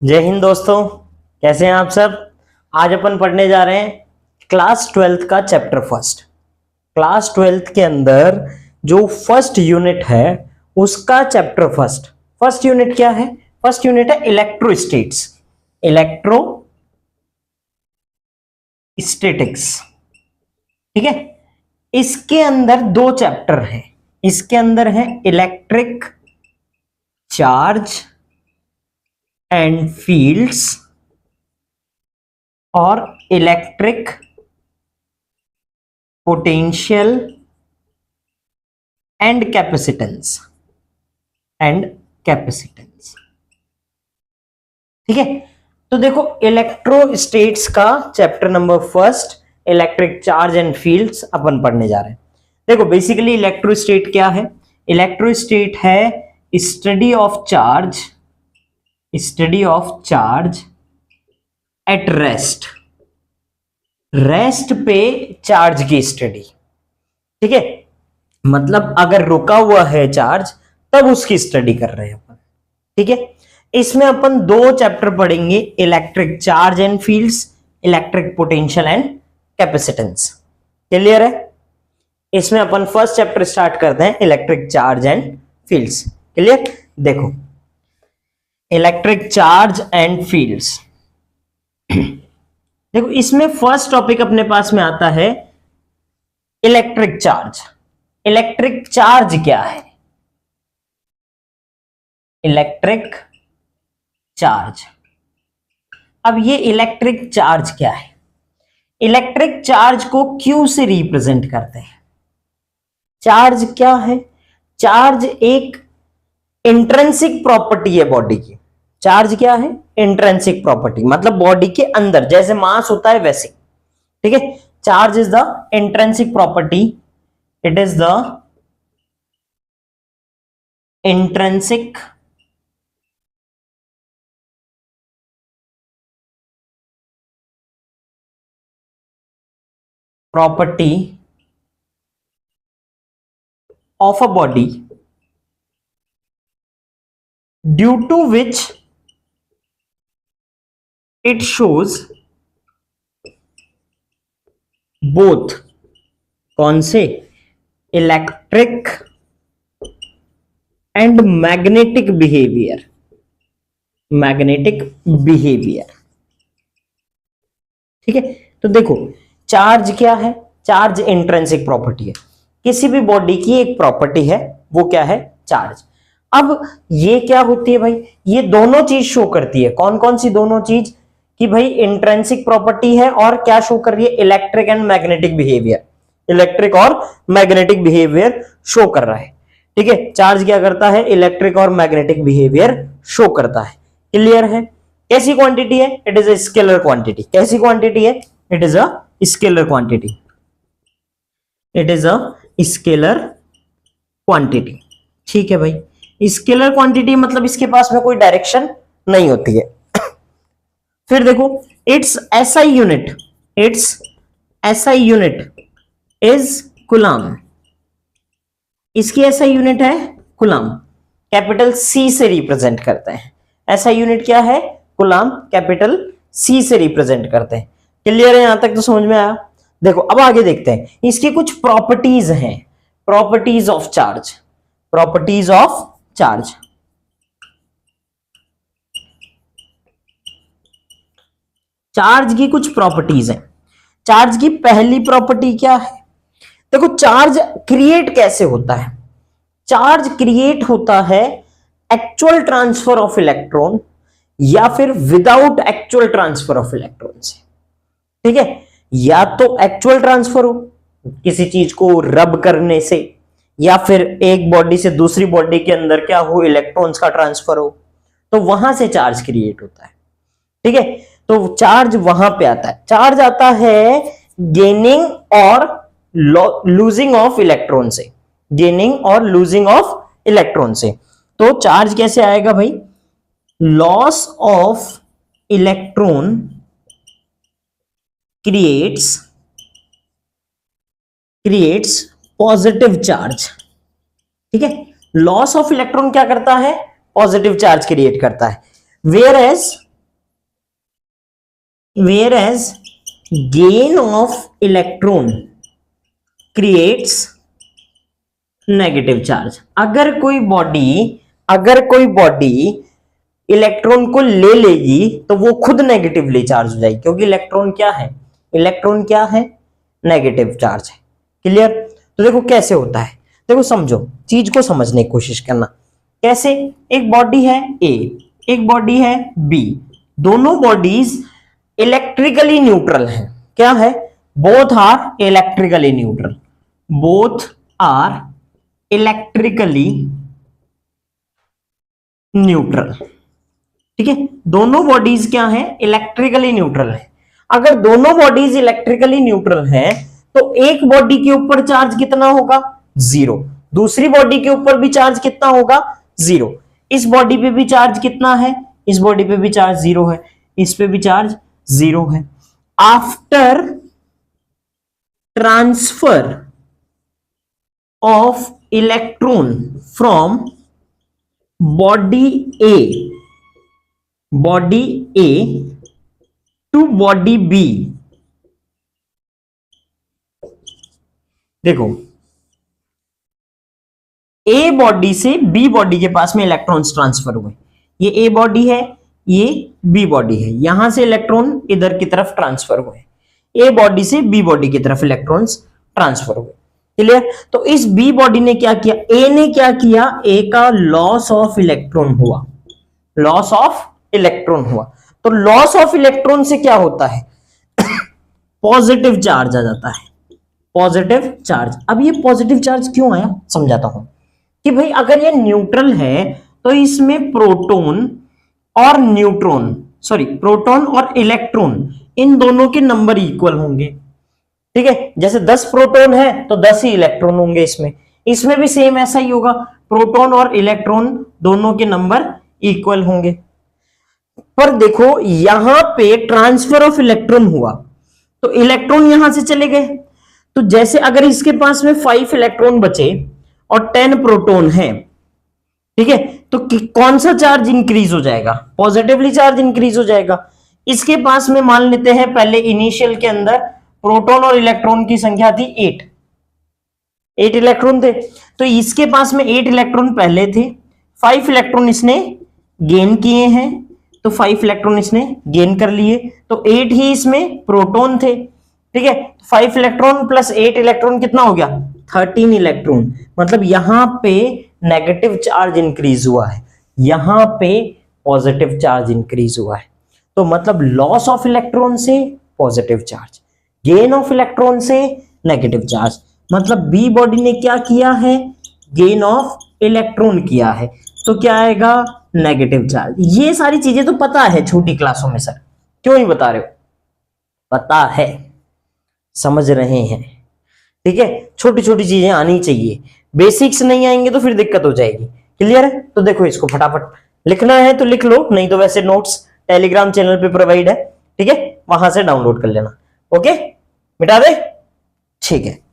जय हिंद दोस्तों। कैसे हैं आप सब। आज अपन पढ़ने जा रहे हैं क्लास ट्वेल्थ का चैप्टर फर्स्ट। क्लास ट्वेल्थ के अंदर जो फर्स्ट यूनिट है उसका चैप्टर फर्स्ट। फर्स्ट यूनिट क्या है? फर्स्ट यूनिट है इलेक्ट्रोस्टेट्स, इलेक्ट्रोस्टैटिक्स। ठीक है, इसके अंदर दो चैप्टर हैं। इसके अंदर है इलेक्ट्रिक चार्ज एंड फील्ड्स और इलेक्ट्रिक पोटेंशियल एंड कैपेसिटेंस ठीक है, तो देखो इलेक्ट्रोस्टेट्स का chapter number first electric charge and fields अपन पढ़ने जा रहे हैं। देखो बेसिकली इलेक्ट्रोस्टेट क्या है? इलेक्ट्रोस्टेट है study of charge at rest पे चार्ज की स्टडी। ठीक है, मतलब अगर रुका हुआ है चार्ज तब उसकी स्टडी कर रहे हैं अपन। ठीक है, इसमें अपन दो चैप्टर पढ़ेंगे, electric charge and fields, electric potential and capacitance. Clear है? इसमें अपन फर्स्ट चैप्टर स्टार्ट करते हैं, electric charge and fields. Clear? देखो इलेक्ट्रिक चार्ज एंड फील्ड्स, देखो इसमें फर्स्ट टॉपिक अपने पास में आता है इलेक्ट्रिक चार्ज। इलेक्ट्रिक चार्ज क्या है? इलेक्ट्रिक चार्ज, अब ये इलेक्ट्रिक चार्ज क्या है? इलेक्ट्रिक चार्ज को Q से रिप्रेजेंट करते हैं। चार्ज क्या है? चार्ज एक इंट्रिंसिक प्रॉपर्टी है बॉडी की। चार्ज क्या है? इंट्रिंसिक प्रॉपर्टी, मतलब बॉडी के अंदर जैसे मास होता है वैसे। ठीक है, charge is the intrinsic property, it is the intrinsic property of a body due to which it shows both कौन से? Electric and magnetic behaviour. ठीक है, तो देखो चार्ज क्या है? चार्ज इंट्रिंसिक प्रॉपर्टी है, किसी भी बॉडी की एक प्रॉपर्टी है, वो क्या है? चार्ज। अब ये क्या होती है भाई? ये दोनों चीज शो करती है। कौन कौन सी दोनों चीज? कि भाई इंट्रिंसिक प्रॉपर्टी है और क्या शो कर रही है? Electric and magnetic behaviour. Electric और मैग्नेटिक बिहेवियर शो कर रहा है। ठीक है, चार्ज क्या करता है? इलेक्ट्रिक और मैग्नेटिक बिहेवियर शो करता है। क्लियर है? कैसी क्वांटिटी है? It is a scalar quantity. कैसी क्वांटिटी है? It is a scalar quantity. It is a scalar quantity. ठीक है भाई, स्केलर क्वांटिटी मतलब इसके पास में कोई डायरेक्शन नहीं होती है। फिर देखो it's SI unit is coulomb. इसकी एसआई यूनिट है कूलम, कैपिटल सी से रिप्रेजेंट करते हैं। एसआई यूनिट क्या है? कूलम, कैपिटल सी से रिप्रेजेंट करते हैं। क्लियर है? यहां तक तो समझ में आया। देखो अब आगे देखते हैं, इसकी कुछ प्रॉपर्टीज हैं। प्रॉपर्टीज ऑफ चार्ज, चार्ज की कुछ प्रॉपर्टीज हैं। चार्ज की पहली प्रॉपर्टी क्या है? देखो चार्ज क्रिएट कैसे होता है? चार्ज क्रिएट होता है एक्चुअल ट्रांसफर ऑफ इलेक्ट्रॉन या फिर without actual transfer of electron से। ठीक है, या तो एक्चुअल ट्रांसफर हो किसी चीज को रब करने से, या फिर एक बॉडी से दूसरी बॉडी के अंदर क्या हो? इलेक्ट्रॉन्स का ट्रांसफर हो, तो वहां से चार्ज क्रिएट होता है। ठीक है, तो चार्ज वहां पे आता है। चार्ज आता है गेनिंग और लूजिंग ऑफ इलेक्ट्रॉन से, तो चार्ज कैसे आएगा भाई? Loss of electron creates positive charge. ठीक है, लॉस ऑफ इलेक्ट्रॉन क्या करता है? पॉजिटिव चार्ज क्रिएट करता है। Whereas whereas gain of electron creates negative charge. अगर कोई बॉडी इलेक्ट्रॉन को ले लेगी तो वो खुद नेगेटिवली चार्ज हो जाएगी, क्योंकि इलेक्ट्रॉन क्या है नेगेटिव चार्ज है। क्लियर? तो देखो कैसे होता है, देखो समझो, चीज को समझने की कोशिश करना। कैसे? एक बॉडी है ए, एक बॉडी है बी, दोनों बॉडीज इलेक्ट्रिकली न्यूट्रल हैं। क्या है? Both are electrically neutral, both are electrically neutral. ठीक है, दोनों बॉडीज क्या है? इलेक्ट्रिकली न्यूट्रल है। अगर दोनों बॉडीज इलेक्ट्रिकली न्यूट्रल हैं तो एक बॉडी के ऊपर चार्ज कितना होगा? 0। दूसरी बॉडी के ऊपर भी चार्ज कितना होगा? 0। इस बॉडी पे भी चार्ज कितना है? इस बॉडी पे भी चार्ज 0 है, इस पे भी चार्ज 0 है। After transfer of electron from body A to body B, देखो ए बॉडी से बी बॉडी के पास में इलेक्ट्रॉन्स ट्रांसफर हुए। ये ए बॉडी है, ये बी बॉडी है, यहां से इलेक्ट्रॉन इधर की तरफ ट्रांसफर हुए। ए बॉडी से बी बॉडी की तरफ इलेक्ट्रॉन्स ट्रांसफर हुए। क्लियर? तो इस बी बॉडी ने क्या किया? ए ने क्या किया? ए का लॉस ऑफ इलेक्ट्रॉन हुआ, लॉस ऑफ इलेक्ट्रॉन हुआ। तो लॉस ऑफ इलेक्ट्रॉन से क्या होता है? पॉजिटिव चार्ज आ जाता है, पॉजिटिव चार्ज। अब ये पॉजिटिव चार्ज क्यों आया समझाता हूं कि भाई अगर ये न्यूट्रल है तो इसमें प्रोटॉन और इलेक्ट्रॉन इन दोनों के नंबर इक्वल होंगे। ठीक है, जैसे 10 प्रोटॉन है तो 10 ही इलेक्ट्रॉन होंगे। इसमें भी सेम ऐसा ही होगा, प्रोटॉन और इलेक्ट्रॉन दोनों के नंबर इक्वल होंगे। पर देखो यहां पे ट्रांसफर ऑफ इलेक्ट्रॉन हुआ तो इलेक्ट्रॉन यहां से चले गए। तो जैसे अगर इसके पास में 5 इलेक्ट्रॉन बचे और 10 प्रोटॉन है, ठीक है, तो कौन सा चार्ज इंक्रीज हो जाएगा? पॉजिटिवली चार्ज इंक्रीज हो जाएगा। इसके पास में मान लेते हैं पहले इनिशियल के अंदर प्रोटॉन और इलेक्ट्रॉन की संख्या थी 8 इलेक्ट्रॉन थे, तो इसके पास में 8 इलेक्ट्रॉन पहले थे, 5 इलेक्ट्रॉन इसने गेन किए हैं, तो 5 इलेक्ट्रॉन इसने गेन कर लिए, तो 8 ही इसमें प्रोटॉन थे। ठीक है, 5 इलेक्ट्रॉन प्लस 8 इलेक्ट्रॉन कितना हो गया? 13 इलेक्ट्रॉन। मतलब यहां पे नेगेटिव चार्ज इंक्रीज हुआ है, यहां पे पॉजिटिव चार्ज इंक्रीज हुआ है। तो मतलब लॉस ऑफ इलेक्ट्रॉन से positive charge, gain of electron से नेगेटिव चार्ज। मतलब बी बॉडी ने क्या किया है? गेन ऑफ इलेक्ट्रॉन किया है, तो क्या आएगा? Negative charge. ये सारी चीजें तो पता है छोटी क्लासों में, सर क्यों नहीं बता रहे हो? पता है, समझ रहे हैं। ठीक है, छोटी छोटी चीजें आनी चाहिए, बेसिक्स नहीं आएंगे तो फिर दिक्कत हो जाएगी। क्लियर है? तो देखो इसको फटाफट लिखना है तो लिख लो, नहीं तो वैसे नोट्स टेलीग्राम चैनल पे प्रोवाइड है, ठीक है, वहां से डाउनलोड कर लेना। ओके, मिटा दे, ठीक है।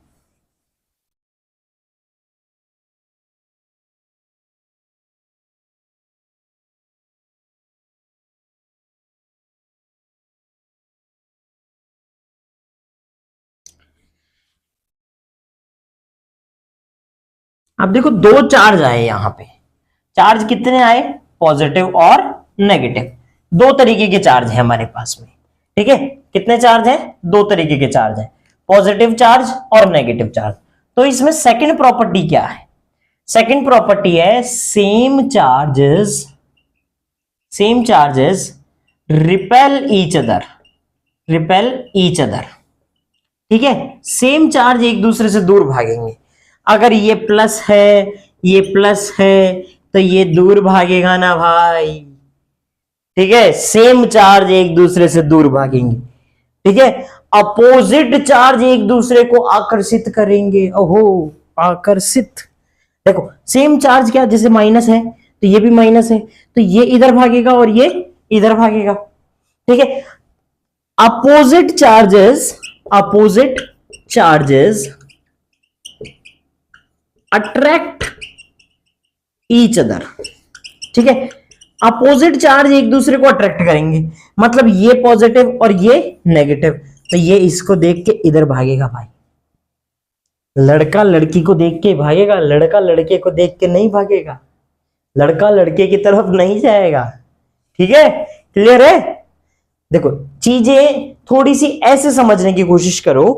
अब देखो दो चार्ज आए यहां पे, चार्ज कितने आए? पॉजिटिव और नेगेटिव, दो तरीके के चार्ज है हमारे पास में। ठीक है, कितने चार्ज है? दो तरीके के चार्ज है, पॉजिटिव चार्ज और नेगेटिव चार्ज। तो इसमें सेकंड प्रॉपर्टी क्या है? सेकंड प्रॉपर्टी है same charges repel each other. ठीक है, सेम चार्ज एक दूसरे से दूर भागेंगे। अगर ये प्लस है, ये प्लस है, तो ये दूर भागेगा ना भाई। ठीक है, सेम चार्ज एक दूसरे से दूर भागेंगे। ठीक है, अपोजिट चार्ज एक दूसरे को आकर्षित करेंगे। ओहो, आकर्षित। देखो सेम चार्ज क्या, जैसे माइनस है तो ये भी माइनस है, तो ये इधर भागेगा और ये इधर भागेगा। ठीक है, opposite charges attract each other. ठीक है, अपोजिट चार्ज एक दूसरे को अट्रैक्ट करेंगे, मतलब ये पॉजिटिव और ये नेगेटिव, तो ये इसको देख के इधर भागेगा भाई, लड़का लड़की को देख के भागेगा, लड़का लड़के को देख के नहीं भागेगा, लड़का लड़के की तरफ नहीं जाएगा। ठीक है, क्लियर है? देखो चीजें थोड़ी सी ऐसे समझने की कोशिश करो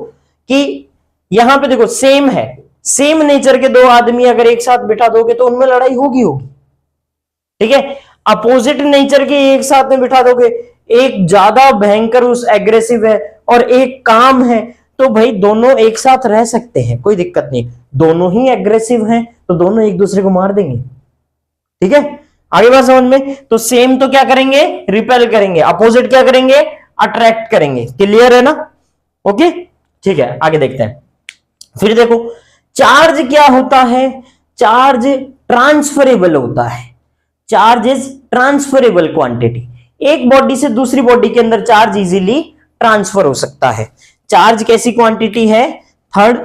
कि यहां पे देखो सेम है, सेम नेचर के दो आदमी अगर एक साथ बिठा दोगे तो उनमें लड़ाई होगी होगी। ठीक है, अपोजिट नेचर के एक साथ में बिठा दोगे, एक ज्यादा भयंकर उस एग्रेसिव है और एक काम है, तो भाई दोनों एक साथ रह सकते हैं, कोई दिक्कत नहीं। दोनों ही एग्रेसिव हैं तो दोनों एक दूसरे को मार देंगे। ठीक है, आगे बात समझ में? तो सेम तो क्या करेंगे, रिपेल करेंगे, अपोजिट क्या करेंगे, अट्रैक्ट करेंगे। क्लियर है ना? ओके, ठीक है, आगे देखते हैं। फिर देखो चार्ज क्या होता है, चार्ज ट्रांसफरेबल होता है। चार्ज इज ट्रांसफरेबल क्वांटिटी, एक बॉडी से दूसरी बॉडी के अंदर चार्ज इजीली ट्रांसफर हो सकता है। चार्ज कैसी क्वांटिटी है? Third,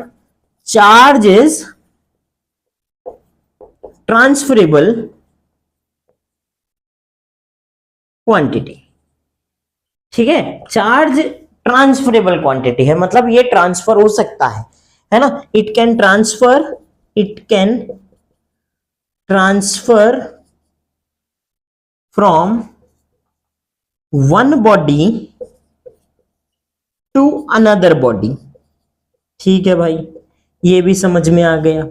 charge is transferable quantity. ठीक है, चार्ज ट्रांसफरेबल क्वांटिटी है, मतलब ये ट्रांसफर हो सकता है ना? It can transfer from one body to another body. ठीक है भाई, ये भी समझ में आ गया।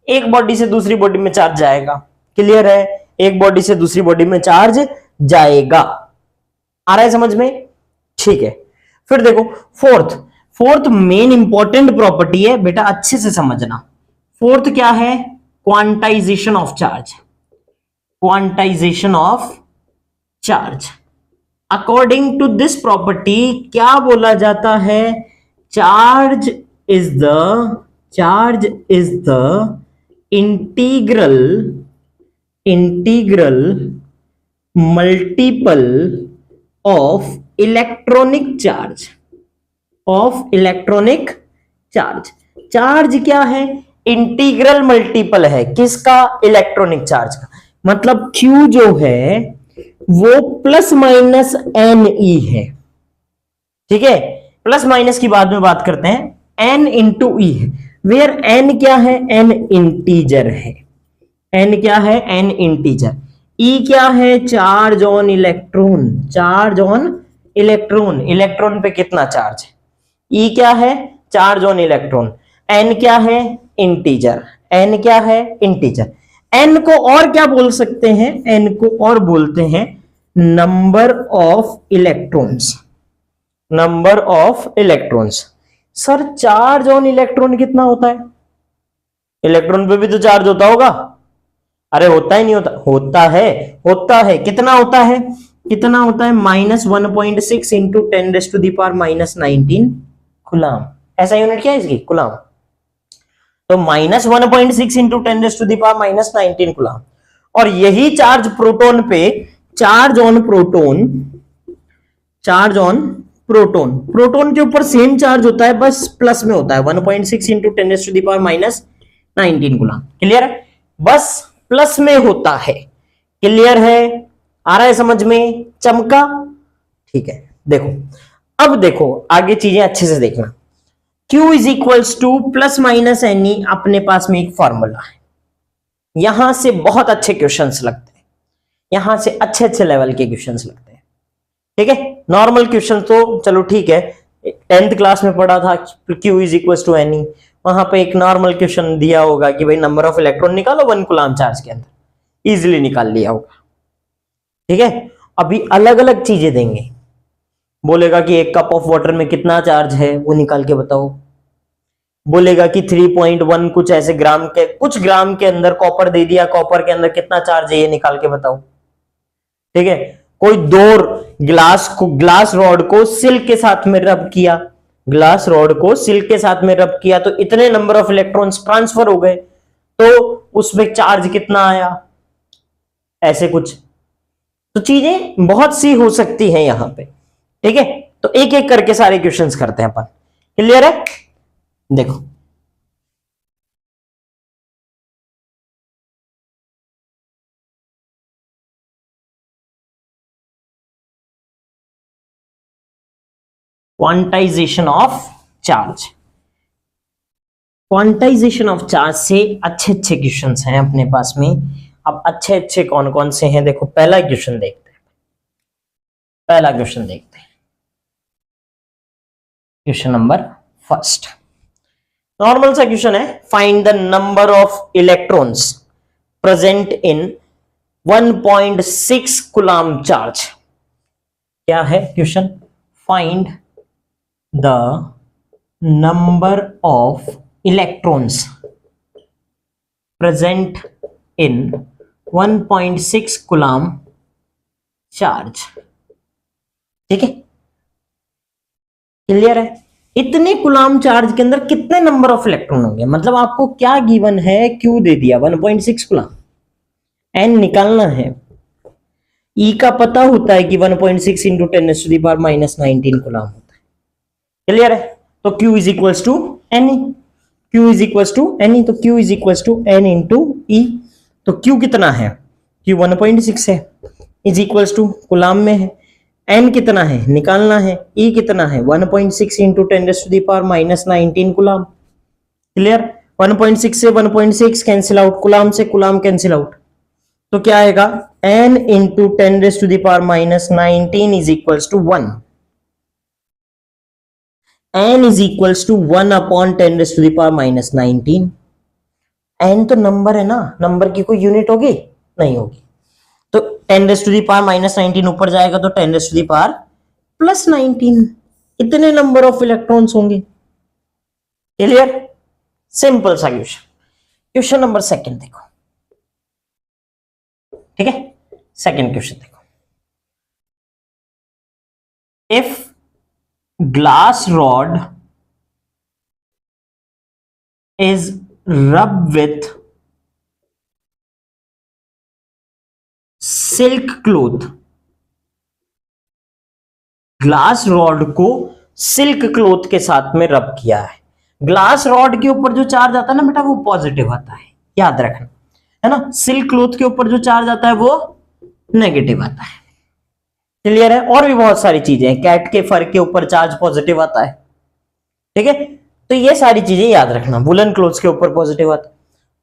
एक बॉडी से दूसरी बॉडी में चार्ज जाएगा, क्लियर है? एक बॉडी से दूसरी बॉडी में चार्ज जाएगा, आ रहा है समझ में? ठीक है, फिर देखो फोर्थ मेन इंपॉर्टेंट प्रॉपर्टी है बेटा, अच्छे से समझना। फोर्थ क्या है? Quantisation of charge. Quantisation of charge, according to this property क्या बोला जाता है? Charge is the integral multiple of electronic charge. Charge क्या है? इंटीग्रल मल्टीपल है, किसका? इलेक्ट्रॉनिक चार्ज का। मतलब Q जो है वो प्लस माइनस एन ई है। ठीक है, प्लस माइनस की बाद में बात करते हैं। एन इंटू ई है, वेयर एन क्या है? एन इंटीजर है। एन क्या है? N integer. ई क्या है? Charge on electron. Charge on electron, electron पे कितना चार्ज है? ई क्या है? Charge on electron. एन क्या है? इंटीजर। एन क्या है? इंटीजर। एन को और क्या बोल सकते हैं? एन को और बोलते हैं number of electrons. Number of electrons. Sir charge on electron कितना होता है? इलेक्ट्रॉन पे भी तो चार्ज होता होगा। अरे होता ही नहीं होता? होता है। कितना होता है? कितना होता है? -1.6 इंटू 10⁻⁻19 कूलम। ऐसा यूनिट क्या है इसकी? कूलम। तो -1.6 इंटू 10⁻⁻19 कूलम। और यही चार्ज प्रोटॉन पे, चार्ज ऑन प्रोटॉन के ऊपर सेम चार्ज होता है, बस प्लस में होता है। 1.6 इंटू 10⁻⁻19 कूलम। क्लियर है? बस प्लस में होता है। क्लियर है? आ रहा है समझ में? चमका? ठीक है, देखो अब देखो आगे चीजें अच्छे से देखना। Q is equals to plus minus N E, अपने पास में एक फॉर्मूला है। यहां से बहुत अच्छे क्वेश्चंस लगते हैं, यहां से अच्छे अच्छे लेवल के क्वेश्चंस लगते हैं। ठीक है, नॉर्मल क्वेश्चन तो चलो ठीक है, 10th क्लास में पढ़ा था Q is equals to N E, वहां पे एक नॉर्मल क्वेश्चन दिया होगा कि भाई नंबर ऑफ इलेक्ट्रॉन निकालो 1 कूलम चार्ज के अंदर, इजीली निकाल लिया होगा। ठीक है, अभी अलग अलग चीजें देंगे, बोलेगा कि 1 कप ऑफ वाटर में कितना चार्ज है वो निकाल के बताओ, बोलेगा कि 3.1 कुछ ऐसे ग्राम के, कुछ ग्राम के अंदर कॉपर दे दिया, कॉपर के अंदर कितना चार्ज है ये निकाल के बताओ। ठीक है, कोई ग्लास रॉड को सिल्क के साथ में रब किया, ग्लास रॉड को सिल्क के साथ में रब किया तो इतने नंबर ऑफ इलेक्ट्रॉन्स ट्रांसफर हो गए, तो उसमें चार्ज कितना आया, ऐसे कुछ। तो चीजें बहुत सी हो सकती हैं यहां पे। ठीक है, तो एक एक करके सारे क्वेश्चंस करते हैं अपन। क्लियर है? देखो quantization of charge. Quantisation of charge से अच्छे अच्छे क्वेश्चंस हैं अपने पास में। अब अच्छे अच्छे कौन कौन से हैं, देखो पहला क्वेश्चन देखते हैं। पहला क्वेश्चन देखते हैं, क्वेश्चन नंबर फर्स्ट। नॉर्मल सा क्वेश्चन है, find the number of electrons present in 1.6 coulomb charge. क्या है question? Find the number of electrons present in 1.6 coulomb charge. ठीक है, क्लियर है? इतने कूलम्ब चार्ज के अंदर कितने नंबर ऑफ इलेक्ट्रॉन होंगे, मतलब आपको क्या गिवन है, क्यू दे दिया 1.6 कूलम्ब, एन निकालना है। ई का पता होता है कि 1.6 इंटू 10⁻⁻19 कूलम्ब होता है। क्लियर है? तो Q is equals to N, Q is equals to N, तो Q is equals to N into e. तो Q कितना है? Q 1.6 है, इज इक्वल्स टू कूलम्ब में है। एन कितना है निकालना है, ई कितना है 1.6 इंटू 10⁻⁻19 कूलम्ब। क्लियर? 1.6 से 1.6 कैंसिल आउट, कूलम्ब से कूलम्ब कैंसिल आउट, तो क्या आएगा n into 10⁻⁻19 is equals to 1। n is equals to 1 upon 10⁻⁻19। n तो नंबर है ना, नंबर की कोई यूनिट होगी नहीं होगी, तो 10⁻⁻19 ऊपर जाएगा तो 10⁻+19। इतने नंबर ऑफ इलेक्ट्रॉन्स होंगे। क्लियर? सिंपल सा क्वेश्चन। क्वेश्चन नंबर सेकंड देखो। ठीक है, सेकंड क्वेश्चन देखो। इफ ग्लास रॉड इज रब with silk cloth, glass rod को सिल्क क्लोथ के साथ में रब किया है। ग्लास रॉड के ऊपर जो चार्ज आता है ना बेटा, वो पॉजिटिव आता है, याद रखना, है ना। सिल्क क्लोथ के ऊपर जो चार्ज आता है वो नेगेटिव आता है। क्लियर है? और भी बहुत सारी चीजें हैं, कैट के फर के ऊपर चार्ज पॉजिटिव आता है। ठीक है, तो ये सारी चीजें याद रखना। वुलन क्लोथ्स के ऊपर पॉजिटिव आता है।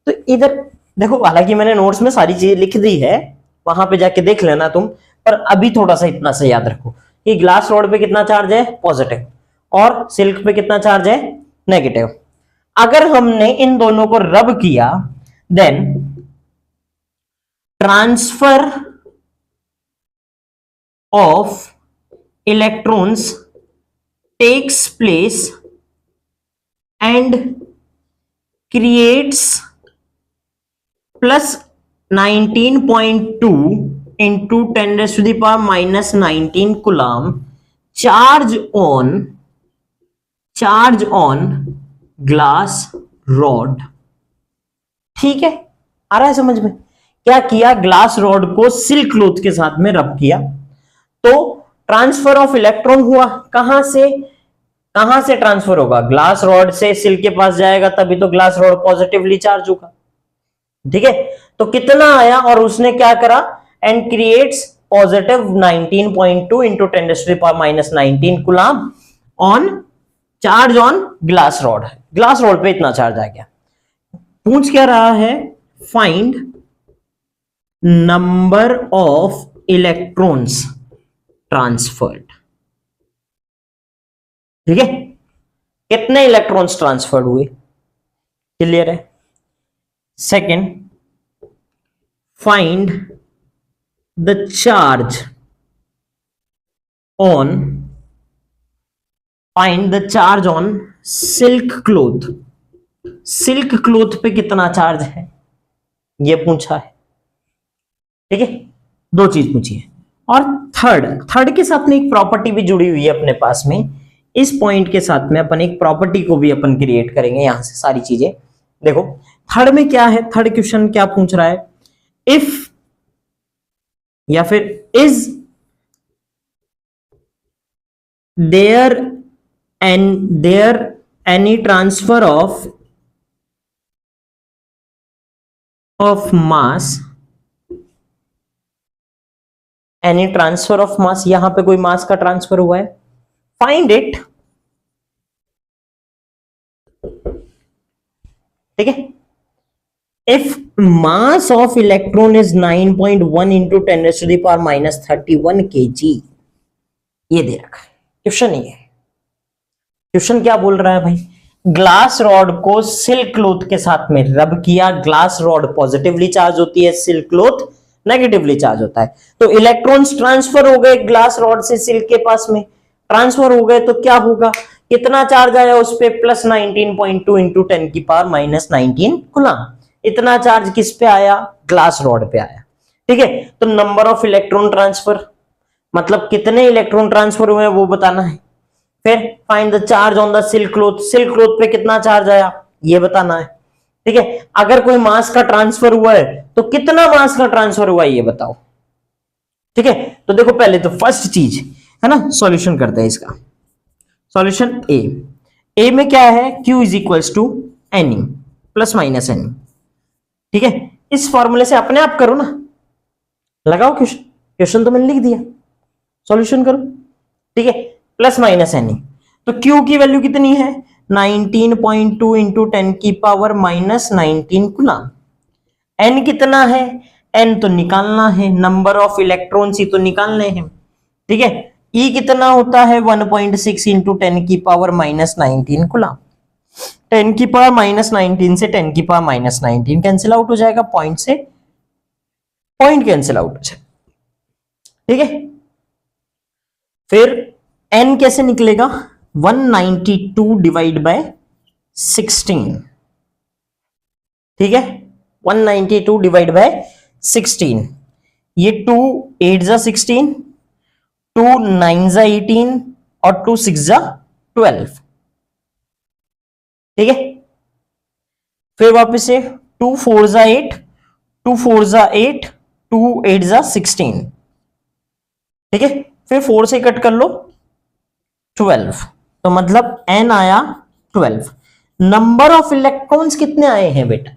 तो इधर देखो, हालांकि मैंने नोट्स में सारी चीजें लिख दी है, वहां पे जाके देख लेना तुम, पर अभी थोड़ा सा इतना सा याद रखो कि ग्लास रॉड पे कितना चार्ज है पॉजिटिव, और सिल्क पे कितना चार्ज है नेगेटिव। अगर हमने इन दोनों को रब किया, then transfer of electrons takes place and creates plus 19.2 into 10⁻⁻19 coulomb charge on glass rod. ठीक है, आ रहा है समझ में? क्या किया, ग्लास रॉड को सिल्क क्लोथ के साथ में रब किया, तो ट्रांसफर ऑफ इलेक्ट्रॉन हुआ। कहां से ट्रांसफर होगा? ग्लास रॉड से सिल्क के पास जाएगा, तभी तो ग्लास रॉड पॉजिटिवली चार्ज होगा। ठीक है, तो कितना आया, और उसने क्या करा, and creates positive 19.2 into 10⁻⁻19 coulomb on charge on glass rod. Glass rod पे इतना चार्ज आ गया। पूछ क्या रहा है? Find number of electrons transferred. ठीक है, कितने इलेक्ट्रॉन्स ट्रांसफर्ड हुए? क्लियर है? Second, find the charge on silk cloth. Silk cloth पे कितना चार्ज है, ये पूछा है। ठीक है, दो चीज पूछी है। और थर्ड के साथ में एक प्रॉपर्टी भी जुड़ी हुई है अपने पास में। इस पॉइंट के साथ में अपन एक प्रॉपर्टी को भी अपन क्रिएट करेंगे यहां से सारी चीजें। देखो थर्ड में क्या है, थर्ड क्वेश्चन क्या पूछ रहा है, इफ या फिर is there any transfer of mass, any transfer of mass, यहां पे कोई मास का ट्रांसफर हुआ है? फाइंड इट, ठीक है, if mass of electron is 9.1 into 10⁻⁻31 kg, ये दे रखा है क्वेश्चन। ये है क्वेश्चन, क्या बोल रहा है भाई, ग्लास रॉड को सिल्क क्लॉथ के साथ में रब किया, ग्लास रॉड पॉजिटिवली चार्ज होती है, सिल्क क्लॉथ नेगेटिवली चार्ज होता है, तो इलेक्ट्रॉन्स ट्रांसफर हो गए ग्लास रॉड से सिल्क के पास में, ट्रांसफर हो गए तो क्या होगा, कितना चार्ज आया उस पे, प्लस 19.2 इंटू 10⁻⁻19 कूलम। इतना चार्ज किस पे आया, ग्लास रॉड पे आया, ठीक है। तो नंबर ऑफ इलेक्ट्रॉन ट्रांसफर, मतलब कितने इलेक्ट्रॉन ट्रांसफर हुए हैं वो बताना है। फिर find the charge on the silk cloth, silk cloth पे कितना चार्ज आया ये बताना है, ठीक है। अगर कोई मास का ट्रांसफर हुआ है तो कितना मास का ट्रांसफर हुआ है ये बताओ, ठीक है। तो देखो पहले तो फर्स्ट चीज है ना, सॉल्यूशन करते हैं इसका। सॉल्यूशन ए में क्या है, Q is equals to N plus minus N, ठीक है। इस फॉर्मूले से अपने आप करो ना, लगाओ क्वेश्चन, क्वेश्चन तो मैंने लिख दिया, सॉल्यूशन करो, ठीक है। प्लस माइनस एन, तो Q की वैल्यू कितनी है, 19.2 इंटू 10⁻⁻19 कूलम। एन कितना है, एन तो निकालना है, नंबर ऑफ इलेक्ट्रॉन्स ही तो निकालने हैं, ठीक है। ई कितना होता है, 1.6 इंटू 10⁻⁻19 कूलम। 10⁻⁻19 से 10⁻⁻19 कैंसिल आउट हो जाएगा, पॉइंट से पॉइंट कैंसिल आउट हो जाएगा, ठीक है। फिर n कैसे निकलेगा, 192 डिवाइड बाय 16, ठीक है, 192 डिवाइड बाय 16, ये 2 8 जा 16, 2 9 जा 18 और 2 6 जा 12, ठीक है। फिर वापस से 2 4 जा 8, 2 4 जा 8, 2 8 जा 16, ठीक है। फिर 4 से कट कर लो 12, तो मतलब n आया 12। नंबर ऑफ इलेक्ट्रॉन्स कितने आए हैं बेटा,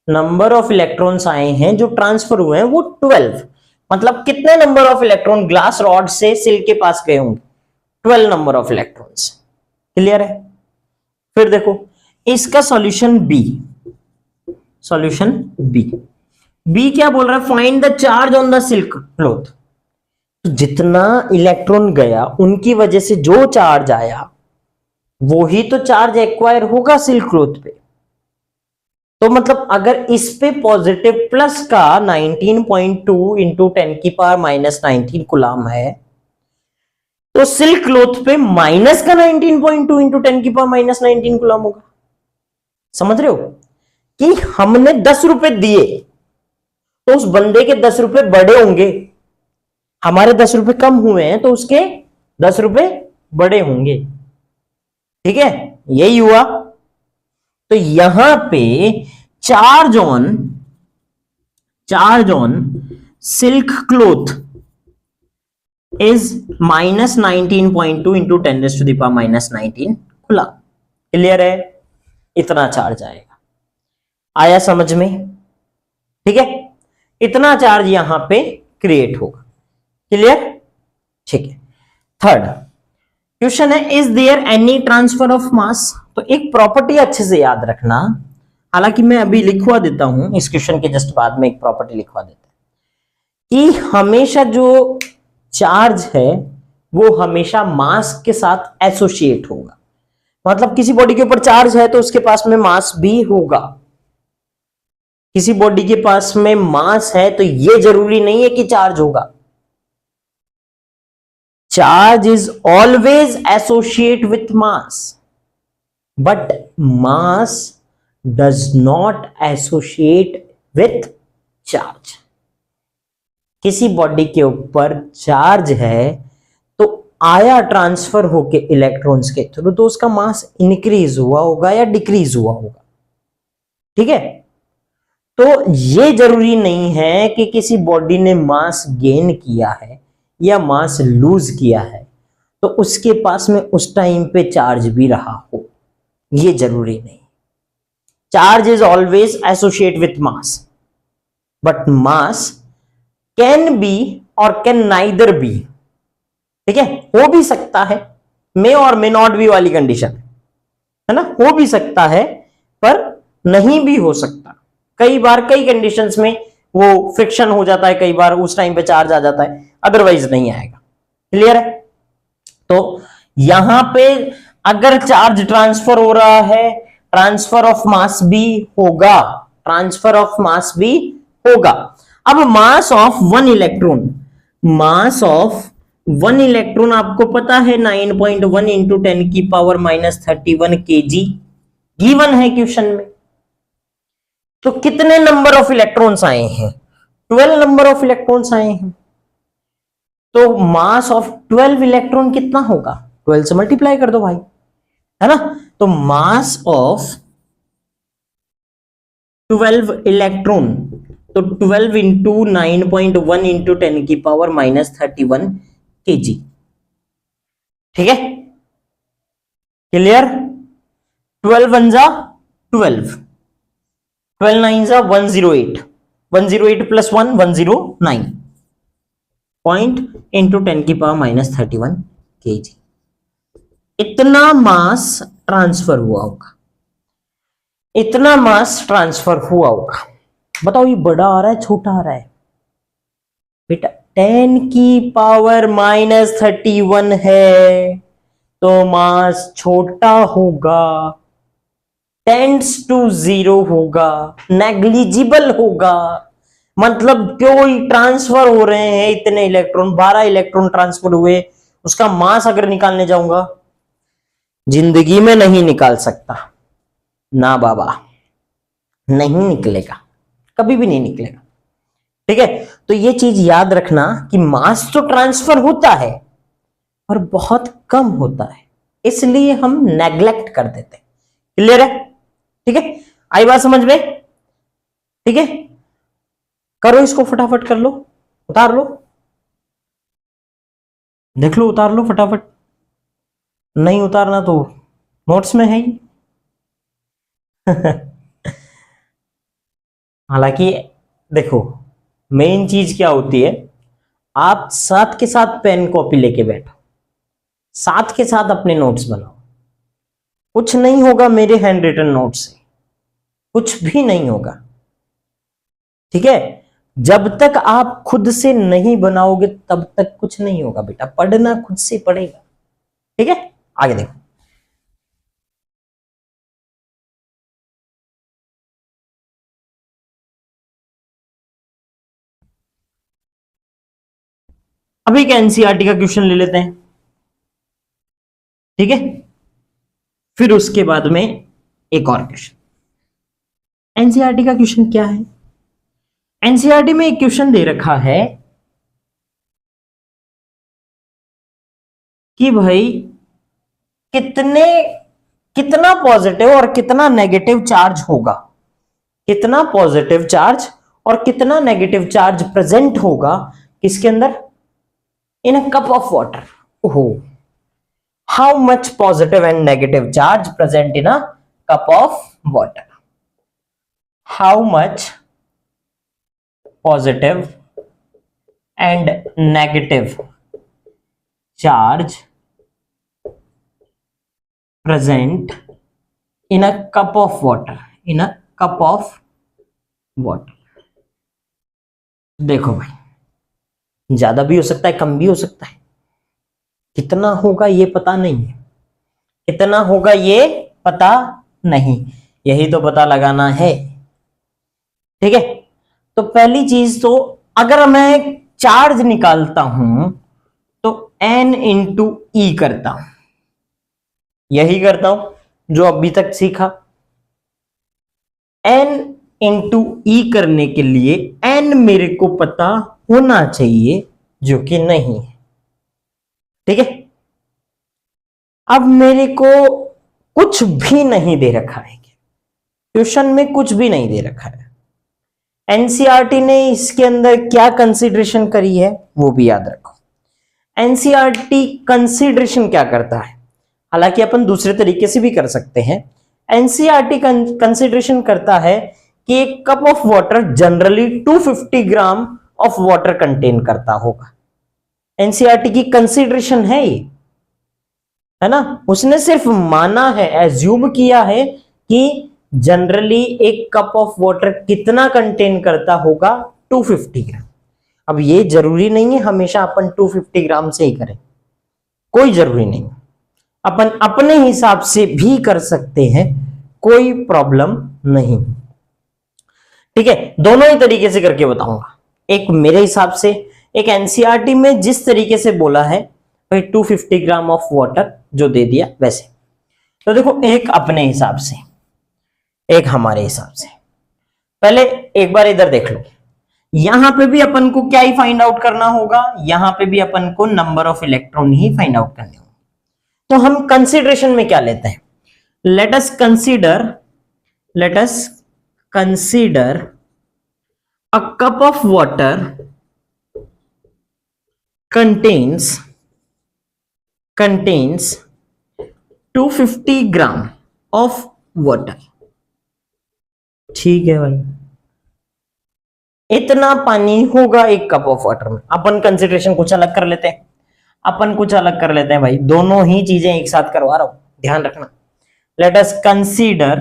नंबर ऑफ इलेक्ट्रॉन्स आए हैं जो ट्रांसफर हुए हैं वो 12, मतलब कितने number of electron glass rod से सिल्क के पास गए होंगे, 12 नंबर ऑफ इलेक्ट्रॉन्स, क्लियर है। फिर देखो इसका सॉल्यूशन बी, सॉल्यूशन बी क्या बोल रहा है, find the charge on the silk cloth. तो जितना इलेक्ट्रॉन गया उनकी वजह से जो चार्ज आया वो ही तो चार्ज एक्वायर होगा सिल्क क्लॉथ पे। तो मतलब अगर इस पे पॉजिटिव प्लस का 19.2 इंटू 10⁻⁻19 कूलम है, तो सिल्क क्लॉथ पे माइनस का 19.2 इंटू 10⁻⁻19 कूलम होगा। समझ रहे हो कि हमने 10 रुपए दिए तो उस बंदे के 10 रुपए बड़े होंगे, हमारे 10 रुपए कम हुए हैं तो उसके 10 रुपए बड़े होंगे, ठीक है, यही हुआ। तो यहां पे charge on silk cloth is -19.2 into 10⁻⁻19 खुला, क्लियर है, इतना चार्ज आएगा, आया समझ में, ठीक है, इतना चार्ज यहां पे क्रिएट होगा, क्लियर, ठीक है। थर्ड क्वेश्चन है, is there any transfer of mass. तो एक प्रॉपर्टी अच्छे से याद रखना, हालांकि मैं अभी लिखवा देता हूं, इस क्वेश्चन के जस्ट बाद में एक प्रॉपर्टी लिखवा देता हूं कि हमेशा जो चार्ज है वो हमेशा मास के साथ एसोसिएट होगा, मतलब किसी बॉडी के ऊपर चार्ज है तो उसके पास में मास भी होगा, किसी बॉडी के पास में मास है तो ये जरूरी नहीं है कि चार्ज होगा। Charge is always associate with mass, but mass does not associate with charge. किसी बॉडी के ऊपर चार्ज है तो आया ट्रांसफर होके इलेक्ट्रॉन्स के थ्रू, तो उसका मास इंक्रीज हुआ होगा या डिक्रीज हुआ होगा, ठीक है। तो ये जरूरी नहीं है कि किसी बॉडी ने मास गेन किया है या मास लूज किया है तो उसके पास में उस टाइम पे चार्ज भी रहा हो, ये जरूरी नहीं। Charge is always associate with mass, but mass can be और कैन नाइदर बी, ठीक है, हो भी सकता है मे और मे नॉट बी वाली कंडीशन है ना, हो भी सकता है पर नहीं भी हो सकता। कई बार कई कंडीशंस में वो फ्रिक्शन हो जाता है, कई बार उस टाइम पे चार्ज आ जाता है, अदरवाइज नहीं आएगा। क्लियर है? तो यहां पे अगर चार्ज ट्रांसफर हो रहा है, ट्रांसफर ऑफ मास भी होगा, ट्रांसफर ऑफ मास भी होगा। अब mass of one electron, mass of one electron आपको पता है 9.1 इंटू 10 की पावर -31 केजी गिवन है क्वेश्चन में। तो कितने नंबर ऑफ इलेक्ट्रॉन्स आए हैं? 12 नंबर ऑफ इलेक्ट्रॉन्स आए हैं। तो मास ऑफ 12 इलेक्ट्रॉन कितना होगा? 12 से मल्टीप्लाई कर दो भाई, है ना। तो मास ऑफ 12 इलेक्ट्रॉन, तो 12 इंटू 9.1 इंटू 10 की पावर -31 केजी। ठीक है, क्लियर? 12 वन जा 12, 12 नाइन जा 108, 108 प्लस 1 109 पॉइंट इंटू 10 की पावर -31 केजी। इतना मास ट्रांसफर हुआ होगा, इतना मास ट्रांसफर हुआ होगा। बताओ ये बड़ा आ रहा है छोटा आ रहा है? बेटा 10 की पावर -31 है तो मास छोटा होगा, टेंड्स टू 0 होगा, नेग्लिजिबल होगा। मतलब कोई ट्रांसफर हो रहे हैं इतने इलेक्ट्रॉन, 12 इलेक्ट्रॉन ट्रांसफर हुए, उसका मास अगर निकालने जाऊंगा जिंदगी में नहीं निकाल सकता ना बाबा, नहीं निकलेगा, कभी भी नहीं निकलेगा। ठीक है, तो ये चीज याद रखना कि मास तो ट्रांसफर होता है पर बहुत कम होता है, इसलिए हम नेग्लेक्ट कर देते हैं। क्लियर है? ठीक है, आई बात समझ में? ठीक है, करो इसको फटाफट, कर लो, उतार लो, देख लो, उतार लो फटाफट। नहीं उतारना तो नोट्स में है ही। हालांकि देखो मेन चीज क्या होती है, आप साथ के साथ पेन कॉपी लेके बैठो, साथ के साथ अपने नोट्स बनाओ। कुछ नहीं होगा मेरे हैंड रिटन नोट से, कुछ भी नहीं होगा। ठीक है, जब तक आप खुद से नहीं बनाओगे तब तक कुछ नहीं होगा बेटा, पढ़ना खुद से पड़ेगा। ठीक है, आगे देखो। अब एक एनसीईआरटी का क्वेश्चन ले लेते हैं। ठीक है, फिर उसके बाद में एक और क्वेश्चन। एनसीईआरटी का क्वेश्चन क्या है? एनसीईआरटी में एक क्वेश्चन दे रखा है कि भाई कितना पॉजिटिव और कितना नेगेटिव चार्ज होगा, कितना पॉजिटिव चार्ज और कितना नेगेटिव चार्ज प्रेजेंट होगा किसके अंदर? इन अ कप ऑफ वाटर। ओहो, how much positive and negative charge present in a cup of water? How much positive and negative charge present in a cup of water, in a cup of water। देखो भाई, ज्यादा भी हो सकता है, कम भी हो सकता है, कितना होगा ये पता नहीं है, कितना होगा ये पता नहीं, यही तो पता लगाना है। ठीक है, तो पहली चीज तो अगर मैं चार्ज निकालता हूं तो n इंटू ई करता हूं, यही करता हूं जो अभी तक सीखा। n इंटू ई करने के लिए n मेरे को पता होना चाहिए जो कि नहीं है। ठीक है, अब मेरे को कुछ भी नहीं दे रखा है, क्वेश्चन में कुछ भी नहीं दे रखा है। एनसीईआरटी ने इसके अंदर क्या कंसीडरेशन करी है वो भी याद रखो। एनसीईआरटी कंसीडरेशन क्या करता है, हालांकि अपन दूसरे तरीके से भी कर सकते हैं। एनसीईआरटी कंसीडरेशन करता है कि एक cup of water generally 250 gram of water contain करता होगा। एनसीईआरटी की कंसीडरेशन है ये। है ना, उसने सिर्फ माना है, एज्यूम किया है कि जनरली एक कप ऑफ वाटर कितना कंटेन करता होगा, 250 ग्राम। अब ये जरूरी नहीं है हमेशा अपन 250 ग्राम से ही करें, कोई जरूरी नहीं, अपन अपने हिसाब से भी कर सकते हैं, कोई प्रॉब्लम नहीं। ठीक है, दोनों ही तरीके से करके बताऊंगा, एक मेरे हिसाब से, एक एनसीईआरटी में जिस तरीके से बोला है भाई 250 ग्राम ऑफ वाटर जो दे दिया वैसे। तो देखो, एक अपने हिसाब से, एक हमारे हिसाब से। पहले एक बार इधर देख लो, यहां पे भी अपन को क्या ही फाइंड आउट करना होगा, यहां पे भी अपन को number of electron he find out करने होंगे। तो हम कंसीडरेशन में क्या लेते हैं, let us consider a cup of water contains 250 gram of water. ठीक है भाई, इतना पानी होगा एक कप ऑफ वाटर में। अपन कंसिडरेशन कुछ अलग कर लेते हैं, भाई, दोनों ही चीजें एक साथ करवा रहा हूं, ध्यान रखना। Let us consider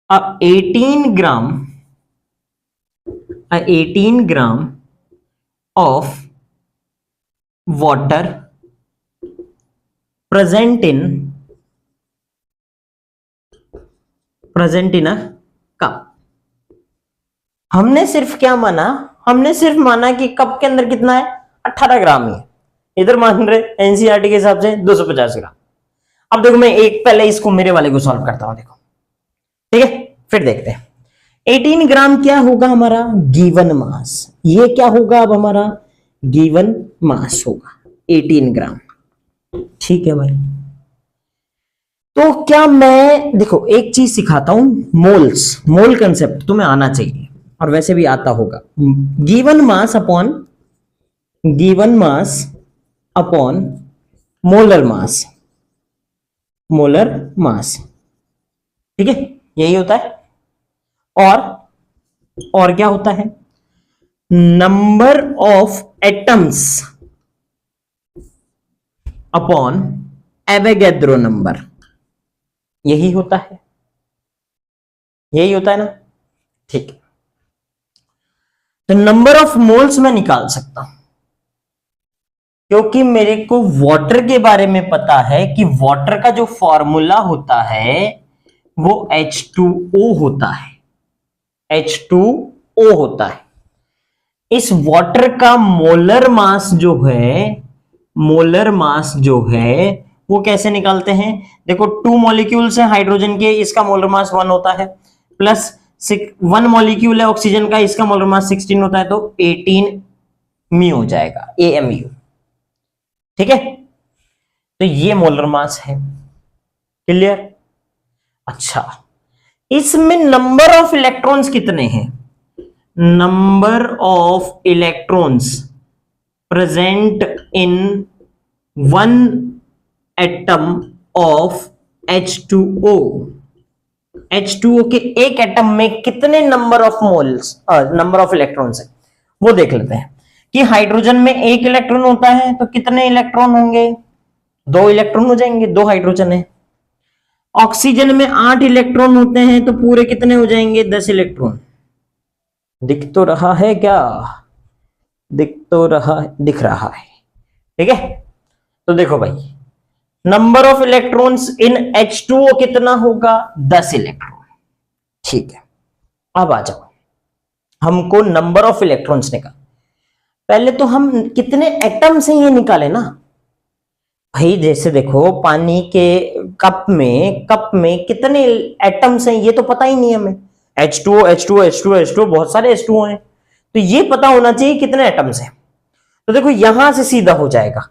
18 gram of water present in a cup। हमने सिर्फ क्या माना, कि कप के अंदर कितना है, 18 ग्राम ही है। इधर मान रहे एनसीईआरटी के हिसाब से 250 ग्राम। अब देखो, मैं एक पहले इसको मेरे वाले को सॉल्व करता हूं, देखो, ठीक है, फिर देखते हैं। 18 ग्राम क्या होगा हमारा, गिवन मास। ये क्या होगा अब हमारा, गिवन मास होगा 18 ग्राम। ठीक है भाई, तो क्या मैं, देखो एक चीज सिखाता हूं, मोल कंसेप्ट तुम्हें आना चाहिए, और वैसे भी आता होगा। गिवन मास अपॉन मोलर मास, ठीक है, यही होता है। और क्या होता है, number of atoms upon Avogadro number, यही होता है ना, ठीक है। तो नंबर ऑफ मोल्स मैं निकाल सकता हूं, क्योंकि मेरे को वाटर के बारे में पता है कि वाटर का जो फॉर्मूला होता है वो H2O होता है, H2O होता है। इस वाटर का मोलर मास जो है वो कैसे निकालते हैं, देखो 2 मॉलिक्यूल्स हैं हाइड्रोजन के, इसका मोलर मास 1 होता है, प्लस 1 मॉलिक्यूल है ऑक्सीजन का, इसका मोलर मास 16 होता है, तो 18 म्यू हो जाएगा, AMU। ठीक है, तो ये मोलर मास है, क्लियर। अच्छा, इसमें नंबर ऑफ इलेक्ट्रॉन्स कितने हैं, number of electrons present in 1 atom of H2O। H2O के एक एटम में कितने नंबर ऑफ इलेक्ट्रॉन्स है वो देख लेते हैं। कि हाइड्रोजन में 1 इलेक्ट्रॉन होता है तो कितने इलेक्ट्रॉन होंगे, 2 इलेक्ट्रॉन हो जाएंगे, 2 हाइड्रोजन है। ऑक्सीजन में 8 इलेक्ट्रॉन होते हैं तो पूरे कितने हो जाएंगे, 10 इलेक्ट्रॉन। दिख तो रहा है क्या, दिख रहा है, ठीक है। तो देखो भाई, number of electrons in H2O कितना होगा, 10 इलेक्ट्रॉन। ठीक है, अब आ जाओ, हमको नंबर ऑफ इलेक्ट्रॉन्स निकाल। पहले तो हम कितने एटम से ये निकाले ना भाई, जैसे देखो पानी के कप में कितने एटम्स हैं ये तो पता ही नहीं है हमें, H2O बहुत सारे H2O हैं, तो ये पता होना चाहिए कितने एटम्स हैं। तो देखो यहां से सीधा हो जाएगा,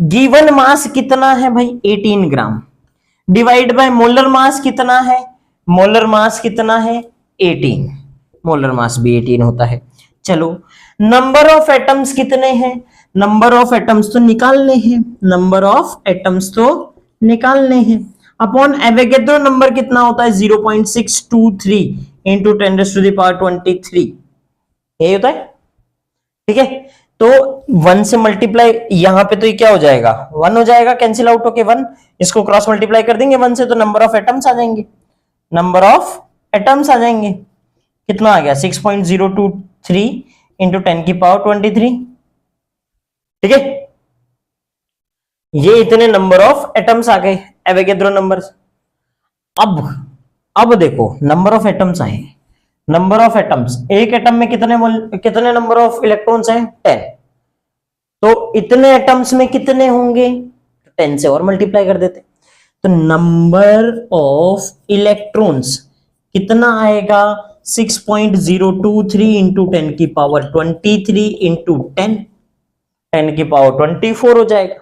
गिवन मास कितना है भाई, 18 ग्राम, डिवाइड बाय मोलर मास कितना है, 18, मोलर मास भी 18 होता है। चलो, नंबर ऑफ एटम्स कितने हैं, नंबर ऑफ एटम्स तो निकालने हैं, अपॉन एवोगैड्रो नंबर कितना होता है, 0.623 इंटू 10⁻23, यही होता है। ठीक है, तो 1 से मल्टीप्लाई यहां पे तो ये क्या हो जाएगा 1 हो जाएगा, कैंसिल आउट होके 1, इसको क्रॉस मल्टीप्लाई कर देंगे 1 से तो नंबर ऑफ एटम्स आ जाएंगे, नंबर ऑफ एटम्स आ जाएंगे। कितना आ गया 6.023 इंटू 10 की पावर 23। ठीक है, ये इतने नंबर ऑफ एटम्स आ गए एवोगैड्रो नंबर्स। अब देखो नंबर ऑफ एटम्स आए, नंबर ऑफ एटम्स, एक एटम में कितने नंबर ऑफ इलेक्ट्रॉन्स हैं 10, तो इतने एटम्स में कितने होंगे 10 से और मल्टीप्लाई कर देते, तो नंबर ऑफ इलेक्ट्रॉन्स कितना आएगा 6.023 इंटू 10 की पावर 23 इंटू 10 की पावर 24 हो जाएगा।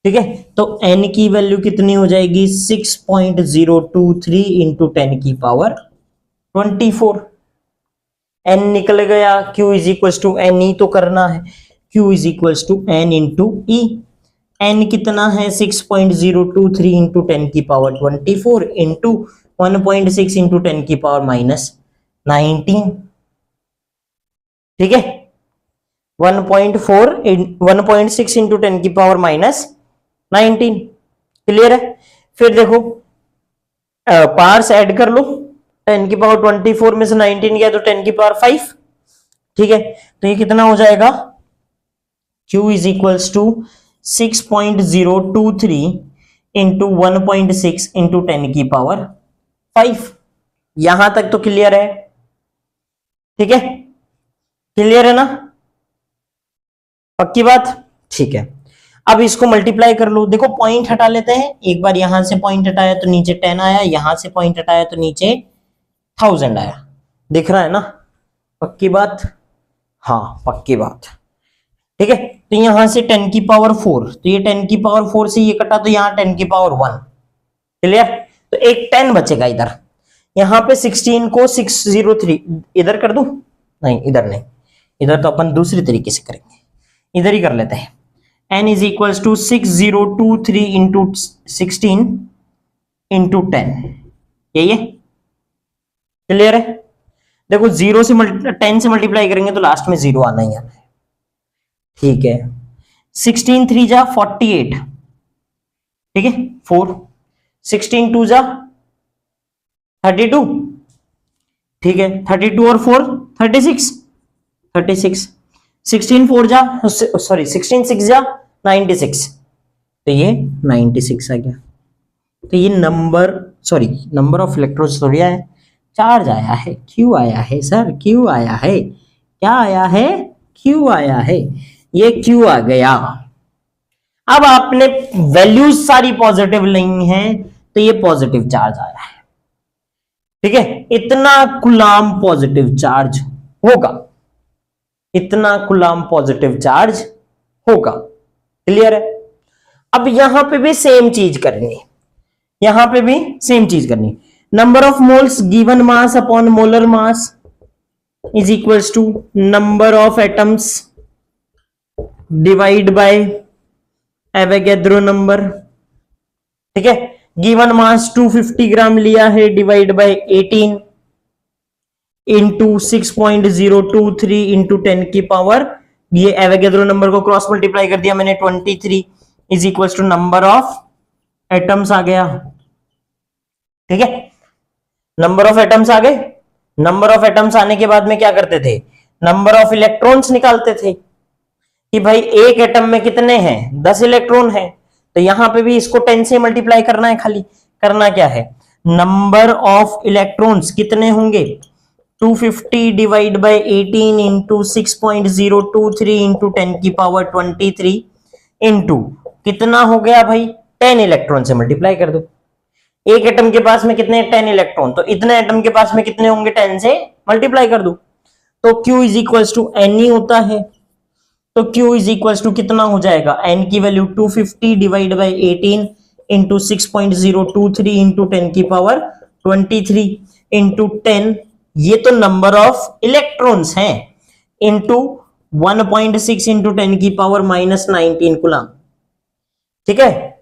ठीक है, तो n की वैल्यू कितनी हो जाएगी 6.023 इंटू 10 की पावर 24। n निकल गया, q is equal to N E तो करना है, q is equal to N into E. n कितना है 6.023 इंटू 10 की पावर 24 इंटू 1.6 इंटू 10 की पावर -19। ठीक है, 1.6 इंटू 10 की पावर -19। क्लियर है? फिर देखो पावर्स ऐड कर लो, 10 की पावर 24 में से 19 गया तो 10 की पावर 5। ठीक है, तो ये कितना हो जाएगा Q is equals to 6.023 into 1.6 into 10 की पावर 5। यहां तक तो क्लियर है? ठीक है, क्लियर है ना, पक्की बात? ठीक है, अब इसको मल्टीप्लाई कर लो। देखो पॉइंट हटा लेते हैं, एक बार यहां से पॉइंट हटाया तो नीचे 10 आया, यहां से पॉइंट हटाया तो नीचे 1000 आया। दिख रहा है ना, पक्की बात? हाँ पक्की बात। ठीक है, तो यहां से 10 की पावर 4, तो ये 10 की पावर 4 से ये कटा तो यहां 10 की पावर 1। क्लियर? तो एक 10 बचेगा इधर, यहां पे 16 को 603 इधर कर दूं? नहीं इधर नहीं, इधर तो अपन दूसरी तरीके से करेंगे, इधर ही कर लेते हैं। n is equals to 6023 into 16 into 10, यही है। क्लियर है? देखो 10 से मल्टीप्लाई करेंगे तो लास्ट में 0 आना ही आना है। ठीक है, 16 3 जा 48, ठीक है 4, 16 2 जा 32, ठीक है 32 और 4 36, 16 4 जा सॉरी 16 6 जा 96, तो ये 96 आ गया। तो ये नंबर ऑफ इलेक्ट्रॉन्स थोड़ी है, चार्ज आया है, क्यू आया है सर, क्यू आया है, क्या आया है, क्यू आया है, ये क्यू आ गया। अब आपने वैल्यूज सारी पॉजिटिव नहीं है तो ये पॉजिटिव चार्ज आया है। ठीक है, इतना कूलाम पॉजिटिव चार्ज होगा, इतना कूलाम पॉजिटिव चार्ज होगा। क्लियर है? अब यहां पे भी सेम चीज करनी है, यहां पे भी सेम चीज करनी। Number of moles given mass upon molar mass is equals to number of atoms divide by Avogadro number. ठीक है, गिवन मास 250 ग्राम लिया है, डिवाइड बाय 18 इंटू 6.023 इंटू 10 की पावर, ये एवोगैड्रो नंबर को क्रॉस मल्टीप्लाई कर दिया मैंने 23 is equal to number of atoms आ गया। ठीक है, नंबर ऑफ एटम्स आ गए। नंबर ऑफ एटम्स आने के बाद में क्या करते थे, नंबर ऑफ इलेक्ट्रॉन्स निकालते थे कि भाई एक एटम में कितने हैं 10 इलेक्ट्रॉन हैं, तो यहां पे भी इसको 10 से मल्टीप्लाई करना है। खाली करना क्या है, नंबर ऑफ इलेक्ट्रॉन्स कितने होंगे 250 डिवाइड बाय 18 इंटू 6.023 इंटू 10 की पावर 23 इंटू कितना हो गया भाई 10 इलेक्ट्रॉन से मल्टीप्लाई कर दो। एक एटम के पास में कितने 10 इलेक्ट्रॉन, तो इतने एटम के पास में कितने होंगे 10 से मल्टीप्लाई कर दो, तो Q is equal to N ही होता है। तो Q इज इक्वल टू कितना हो जाएगा, n की value 250 divide by 18 into 6.023 into 10 की पावर 23 इंटू 10, ये तो नंबर ऑफ इलेक्ट्रॉन्स हैं, इंटू 1.6 इंटू 10 की पावर -19 कूलम। ठीक है,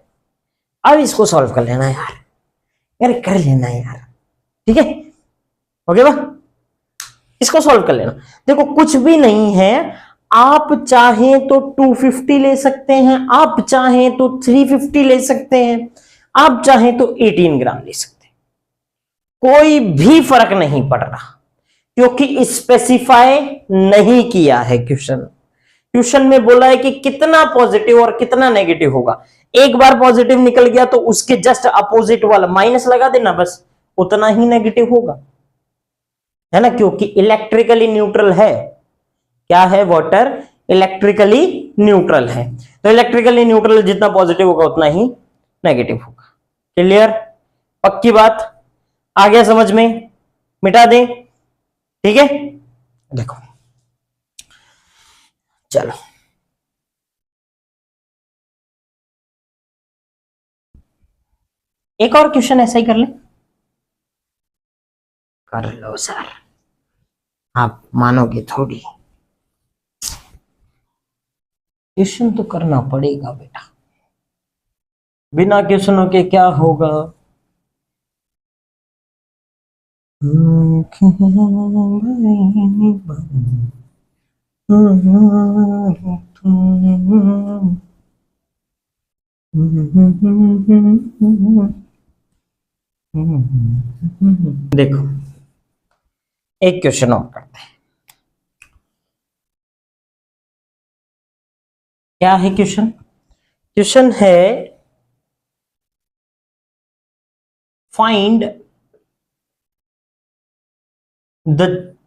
अब इसको सॉल्व कर लेना यार, कर लेना यार। ठीक है, ओके बा, इसको सॉल्व कर लेना। देखो कुछ भी नहीं है, आप चाहें तो 250 ले सकते हैं, आप चाहें तो 350 ले सकते हैं, आप चाहें तो 18 ग्राम ले सकते हैं, कोई भी फर्क नहीं पड़ रहा, क्योंकि स्पेसिफाई नहीं किया है क्वेश्चन में बोला है कि कितना पॉजिटिव और कितना नेगेटिव होगा। एक बार पॉजिटिव निकल गया तो उसके जस्ट अपोजिट वाला माइनस लगा देना, बस उतना ही नेगेटिव होगा, है ना, क्योंकि इलेक्ट्रिकली न्यूट्रल है। क्या है? वाटर इलेक्ट्रिकली न्यूट्रल है, तो इलेक्ट्रिकली न्यूट्रल जितना पॉजिटिव होगा उतना ही नेगेटिव होगा। क्लियर? पक्की बात? आ गया समझ में? मिटा दें? ठीक है, देखो चलो एक और क्वेश्चन ऐसा ही कर ले। कर लो सर, आप मानोगे थोड़ी, क्वेश्चन तो करना पड़ेगा बेटा, बिना क्वेश्चनों के क्या होगा। देखो एक क्वेश्चन और करते हैं। क्या है क्वेश्चन? क्वेश्चन है find the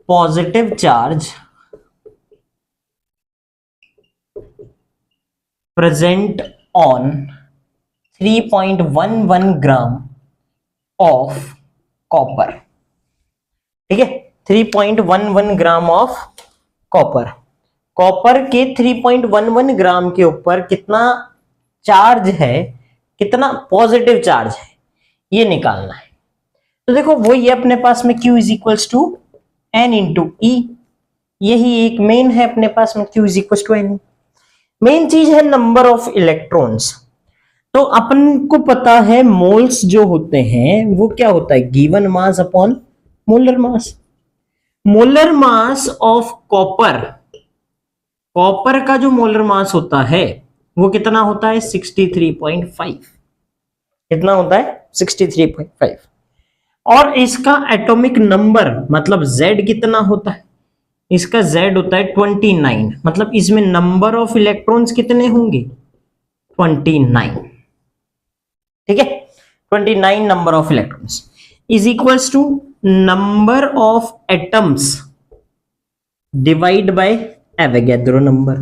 positive charge present on 3.11 gram of copper. ठीक है, 3.11 ग्राम ऑफ कॉपर। कॉपर के 3.11 ग्राम के ऊपर कितना चार्ज है, कितना पॉजिटिव चार्ज है, ये निकालना है। तो देखो वो ये अपने पास में Q is equals to N into e, यही एक मेन है अपने पास में, Q is equals to N। Main चीज है नंबर ऑफ इलेक्ट्रॉन्स। तो अपन को पता है मोल्स जो होते हैं वो क्या होता है, given mass upon molar mass. Molar mass of copper, copper का जो मोलर मास होता है वो कितना होता है, 63.5। कितना होता है? 63.5। और इसका एटॉमिक नंबर मतलब Z कितना होता है, इसका Z होता है 29। मतलब इसमें नंबर ऑफ इलेक्ट्रॉन्स कितने होंगे, 29। ठीक है, 29 number of electrons is equals to number of atoms divide by Avogadro number.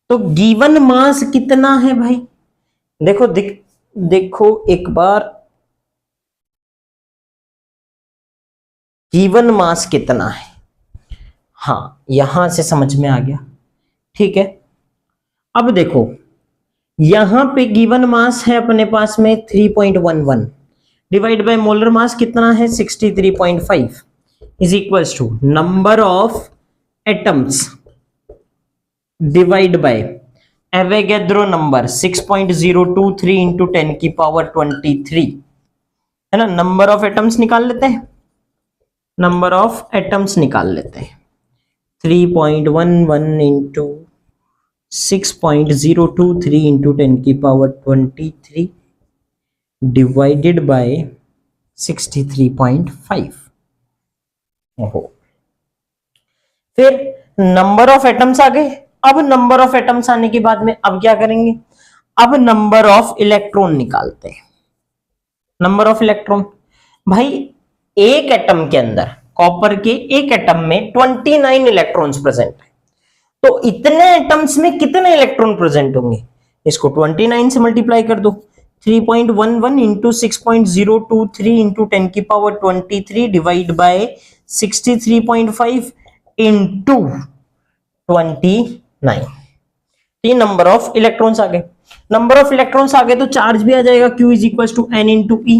तो गिवन मास कितना है भाई, देखो देखो एक बार, गिवन मास कितना है, हाँ यहां से समझ में आ गया। ठीक है, अब देखो यहां पे गिवन मास है अपने पास में 3.11 डिवाइड बाय मोलर मास कितना है 63.5 is equals to number of atoms divide by Avogadro number 6.023 into 10 की पावर 23, है ना। नंबर ऑफ एटम्स निकाल लेते हैं, नंबर ऑफ एटम्स निकाल लेते हैं। 3.11 इंटू 6.023 इंटू 10 की पावर 23 डिवाइडेड बाय 63.5। ओहो, फिर नंबर ऑफ एटम्स आ गए। अब नंबर ऑफ एटम्स आने के बाद में अब क्या करेंगे, अब नंबर ऑफ इलेक्ट्रॉन निकालते हैं। नंबर ऑफ इलेक्ट्रॉन भाई, एक एटम के अंदर, कॉपर के एक एटम में 29 इलेक्ट्रॉन्स प्रेजेंट है, तो इतने एटम्स में कितने इलेक्ट्रॉन प्रेजेंट होंगे, इसको 29 से मल्टीप्लाई कर दो। 3.11 इंटू 6.023 इंटू 10 की पावर 23 डिवाइड बाय 63.5 इंटू 29। तीन नंबर ऑफ इलेक्ट्रॉन्स आ गए। नंबर ऑफ इलेक्ट्रॉन्स आ गए तो चार्ज भी आ जाएगा, Q is equal to N into E.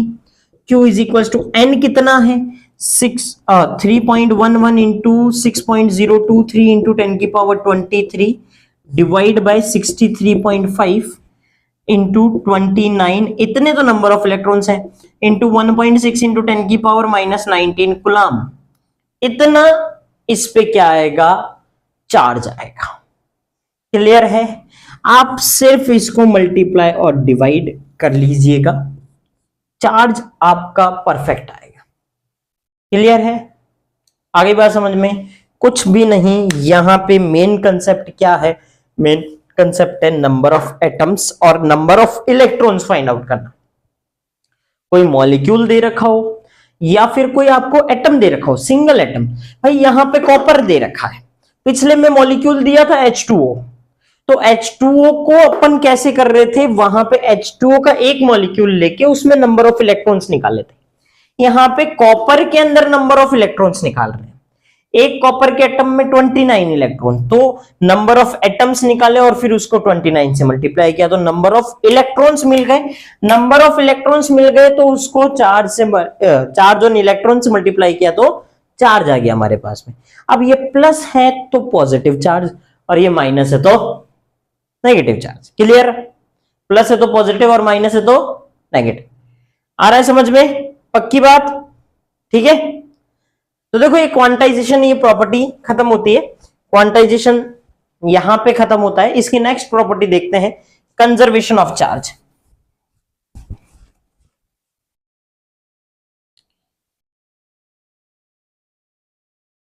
Q is equal to N कितना है, 3.11 इंटू 6.023 इंटू 10 की पावर 23 डिवाइड बाय 63.5 इंटू 29। इतने तो नंबर ऑफ इलेक्ट्रॉन्स हैं, इंटू 1.6 इंटू 10 की पावर -19 कूलम। इतना इस पे क्या आएगा, चार्ज आएगा। क्लियर है? आप सिर्फ इसको मल्टीप्लाई और डिवाइड कर लीजिएगा, चार्ज आपका परफेक्ट आएगा। क्लियर है? आगे बात समझ में? कुछ भी नहीं, यहां पे मेन कंसेप्ट क्या है? मेन कंसेप्ट है नंबर ऑफ एटम्स और number of electrons find out करना। कोई मॉलिक्यूल दे रखा हो या फिर कोई आपको एटम दे रखा हो, सिंगल एटम, भाई यहां पे कॉपर दे रखा है, पिछले में मॉलिक्यूल दिया था H2O, तो H2O को अपन कैसे कर रहे थे, वहां पे H2O का एक मॉलिक्यूल लेके उसमें नंबर ऑफ इलेक्ट्रॉन्स निकाले थे। यहां पे कॉपर के अंदर नंबर ऑफ इलेक्ट्रॉन्स निकाल रहे हैं। एक कॉपर के एटम में 29 इलेक्ट्रॉन, तो नंबर ऑफ एटम्स निकाले और फिर उसको 29 से मल्टीप्लाई किया तो नंबर ऑफ इलेक्ट्रॉन्स मिल गए। नंबर ऑफ इलेक्ट्रॉन्स मिल गए तो उसको चार्ज ऑन इलेक्ट्रॉन से मल्टीप्लाई किया तो चार्ज आ गया हमारे पास में। अब ये प्लस है तो पॉजिटिव चार्ज और ये माइनस है तो नेगेटिव चार्ज। क्लियर? प्लस है तो पॉजिटिव और माइनस है तो नेगेटिव। आ रहा है समझ में? पक्की बात? ठीक है, तो देखो ये क्वांटाइजेशन, ये प्रॉपर्टी खत्म होती है, क्वांटाइजेशन यहां पे खत्म होता है। इसकी नेक्स्ट प्रॉपर्टी देखते हैं, conservation of charge.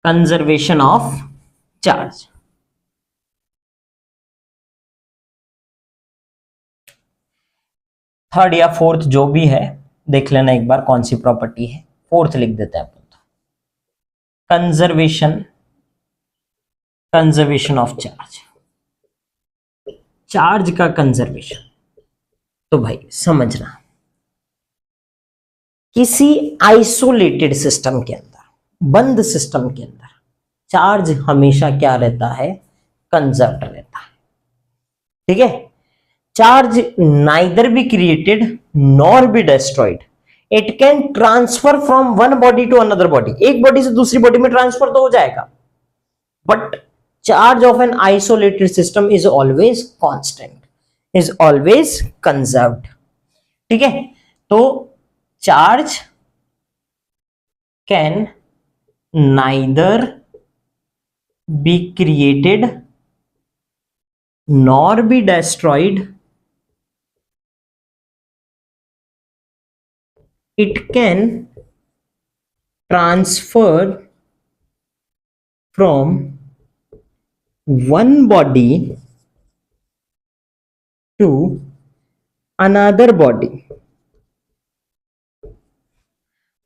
Conservation of charge, third या फोर्थ जो भी है देख लेना एक बार कौन सी प्रॉपर्टी है। फोर्थ लिख देते हैं अपन, कंजर्वेशन ऑफ चार्ज, चार्ज का कंजर्वेशन। तो भाई समझना, किसी आइसोलेटेड सिस्टम के अंदर, बंद सिस्टम के अंदर चार्ज हमेशा क्या रहता है? कंजर्व्ड रहता है। ठीक है, charge neither be created nor be destroyed, it can transfer from one body to another body. एक बॉडी से दूसरी बॉडी में ट्रांसफर तो हो जाएगा, but charge of an isolated system is always constant, is always conserved. ठीक है, तो charge can neither be created nor be destroyed, it can transfer from one body to another body,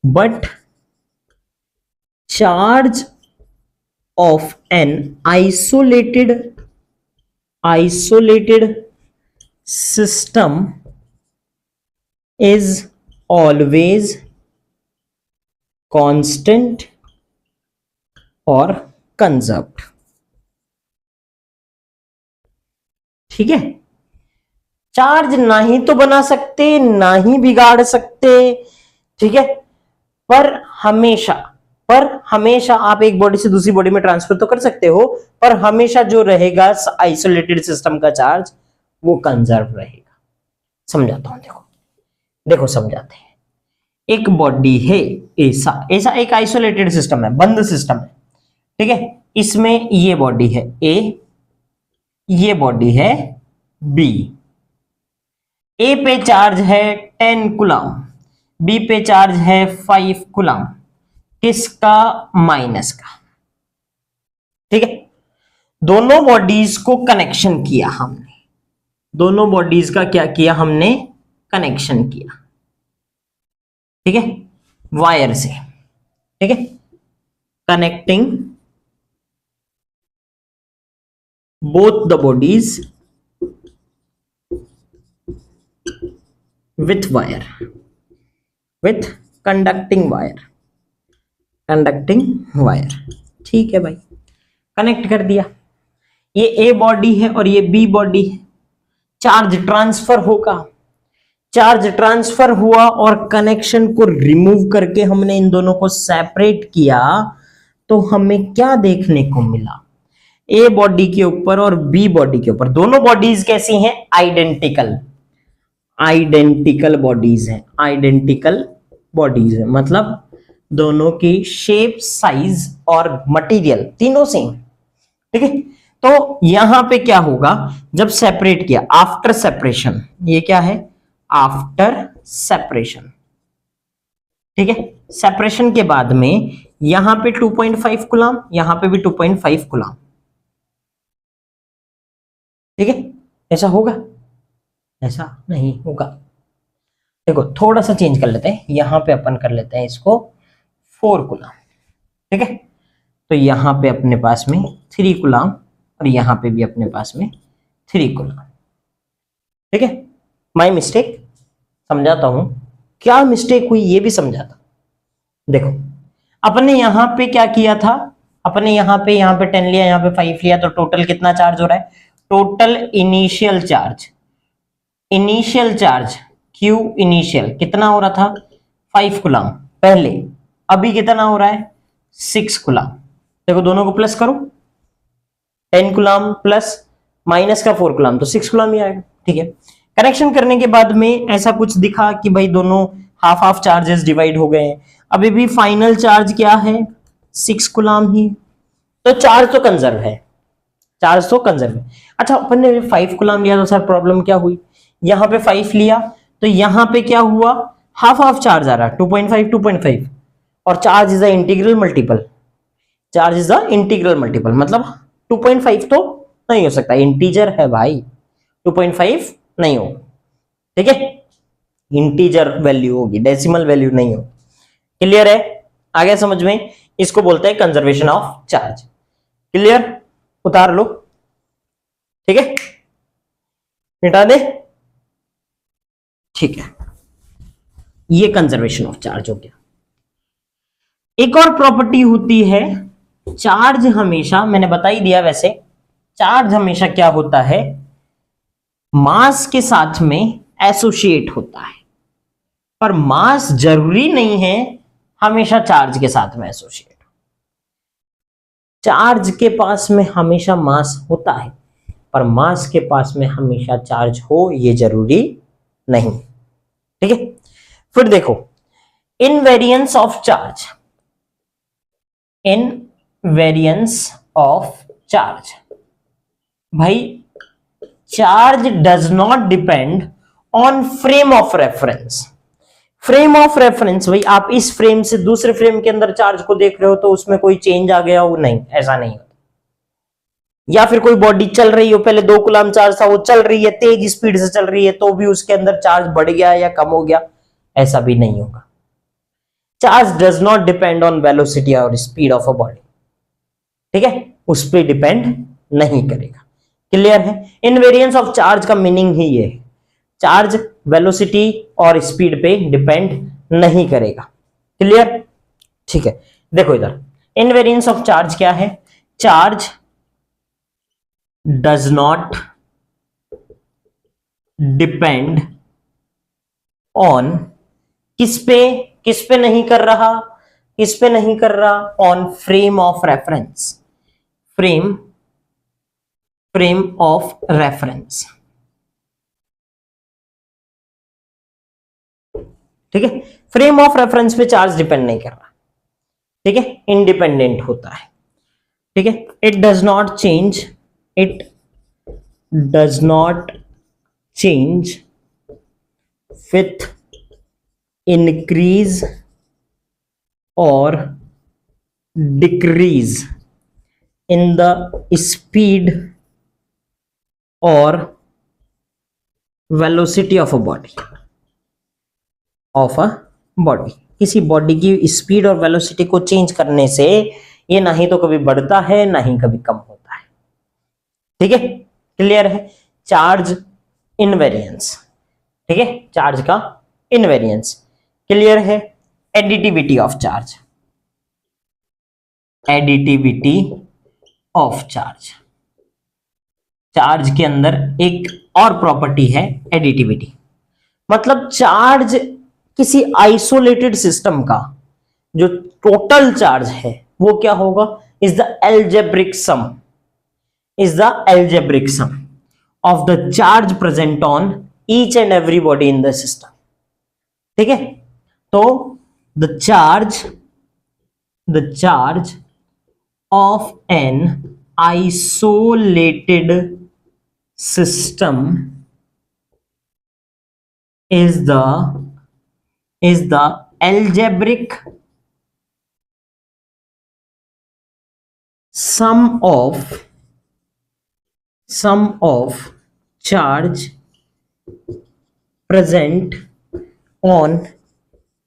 but charge of an isolated system is always constant और conserved. ठीक है, charge ना ही तो बना सकते ना ही बिगाड़ सकते। ठीक है, पर हमेशा आप एक बॉडी से दूसरी बॉडी में ट्रांसफर तो कर सकते हो, पर हमेशा जो रहेगा आइसोलेटेड सिस्टम का चार्ज वो कंजर्व रहेगा। समझाता हूं, देखो समझाते हैं। एक बॉडी है ऐसा एक आइसोलेटेड सिस्टम है, बंद सिस्टम है। ठीक है, इसमें ये बॉडी है ए, ये बॉडी है बी। ए पे चार्ज है 10 कूलम, बी पे चार्ज है 5 कूलम। किसका? माइनस का। ठीक है, दोनों बॉडीज को कनेक्शन किया हमने, दोनों बॉडीज का क्या किया हमने? कनेक्शन किया। ठीक है, वायर से। ठीक है, connecting both the bodies with wire, with conducting wire. ठीक है भाई, कनेक्ट कर दिया। ये ए बॉडी है और ये बी बॉडी है। चार्ज ट्रांसफर होगा, चार्ज ट्रांसफर हुआ और कनेक्शन को रिमूव करके हमने इन दोनों को सेपरेट किया, तो हमें क्या देखने को मिला? ए बॉडी के ऊपर और बी बॉडी के ऊपर दोनों बॉडीज कैसी हैं? आइडेंटिकल बॉडीज हैं, आइडेंटिकल बॉडीज है, मतलब दोनों की शेप, साइज और मटेरियल तीनों सेम। ठीक है। तो यहां पे क्या होगा, जब सेपरेट किया, आफ्टर सेपरेशन, ये क्या है, आफ्टर सेपरेशन, ठीक है। सेपरेशन के बाद में यहां पे 2.5 कूलम, यहां पे भी 2.5 कूलम, ठीक है। ऐसा होगा? ऐसा नहीं होगा। देखो थोड़ा सा चेंज कर लेते हैं, यहां पे अपन कर लेते हैं इसको 4 कूलम, ठीक है। तो यहां पे अपने पास में 3 कूलम और यहां पे भी अपने पास में 3 कूलम, ठीक है। माय मिस्टेक, समझाता हूं क्या मिस्टेक हुई ये भी समझाता। देखो अपने यहां पे क्या किया था, अपने यहां पे 10 लिया, यहां पे 5 लिया, तो टोटल कितना चार्ज हो रहा है, total initial charge Q initial कितना हो रहा था, 5 कूलम पहले, अभी कितना हो रहा है, 6 कूलम। देखो दोनों को प्लस करो, 10 कूलम प्लस माइनस का 4 कूलम, तो 6 कूलम ही आएगा, ठीक है। कनेक्शन करने के बाद में ऐसा कुछ दिखा कि भाई दोनों हाफ हाफ चार्जेस डिवाइड हो गए हैं, अभी भी फाइनल चार्ज क्या है, 6 कूलम ही, तो चार्ज तो कंजर्व है, चार्ज तो कंजर्व है। अच्छा अपन ने 5 कूलम लिया तो सर प्रॉब्लम क्या हुई, यहां पे 5 लिया तो यहां पे क्या हुआ, हाफ हाफ चार्ज आ रहा है, 2.5 और charge is the integral multiple, charge is the integral multiple, मतलब 2.5 तो नहीं हो सकता, इंटीजर है भाई, 2.5 नहीं हो, ठीक है, इंटीजर वैल्यू होगी, डेसिमल वैल्यू नहीं हो। क्लियर है, आ गया समझ में, इसको बोलते हैं कंजर्वेशन ऑफ चार्ज। क्लियर, उतार लो, ठीक है, मिटा दे, ठीक है, ये कंजर्वेशन ऑफ चार्ज हो गया। एक और प्रॉपर्टी होती है, चार्ज हमेशा, मैंने बता ही दिया वैसे, चार्ज हमेशा क्या होता है, मास के साथ में एसोसिएट होता है, पर मास जरूरी नहीं है हमेशा चार्ज के साथ में एसोसिएट। चार्ज के पास में हमेशा मास होता है, पर मास के पास में हमेशा चार्ज हो ये जरूरी नहीं, ठीक है। फिर देखो invariance of charge, invariance of charge, भाई charge does not depend on frame of reference. Frame of reference, भाई आप इस फ्रेम से दूसरे फ्रेम के अंदर चार्ज को देख रहे हो तो उसमें कोई चेंज आ गया हो, नहीं, ऐसा नहीं होता। या फिर कोई बॉडी चल रही हो, पहले 2 कूलम चार्ज था, वो चल रही है, तेज स्पीड से चल रही है, तो भी उसके अंदर चार्ज बढ़ गया या कम हो गया, ऐसा भी नहीं होगा। Charge does not depend on velocity और स्पीड ऑफ अ बॉडी, ठीक है, उस पर डिपेंड नहीं करेगा। क्लियर है, इनवेरियंस ऑफ चार्ज का मीनिंग ही ये है, चार्ज वेलोसिटी और स्पीड पे डिपेंड नहीं करेगा। क्लियर, ठीक है। देखो इधर इनवेरियंस ऑफ चार्ज क्या है, charge does not depend on, किस पे नहीं कर रहा, किस पे नहीं कर रहा, on frame of reference, frame of reference, ठीक है। फ्रेम ऑफ रेफरेंस पे चार्ज डिपेंड नहीं कर रहा, ठीक है, इंडिपेंडेंट होता है, ठीक है। It does not change, it does not change with increase और डिक्रीज इन द स्पीड और वेलोसिटी ऑफ अ बॉडी, किसी बॉडी की स्पीड और वेलोसिटी को चेंज करने से ये ना ही तो कभी बढ़ता है ना ही कभी कम होता है, ठीक है। क्लियर है, चार्ज इनवेरियंस, ठीक है, चार्ज का इनवेरियंस। क्लियर है, additivity of charge, additivity of charge, charge के अंदर एक और प्रॉपर्टी है एडिटिविटी, मतलब चार्ज किसी आइसोलेटेड सिस्टम का जो टोटल चार्ज है वो क्या होगा, is the algebraic sum, is the algebraic sum of the charge present on each and every body in the system, ठीक है। तो the charge of an isolated system is the algebraic sum of charge present on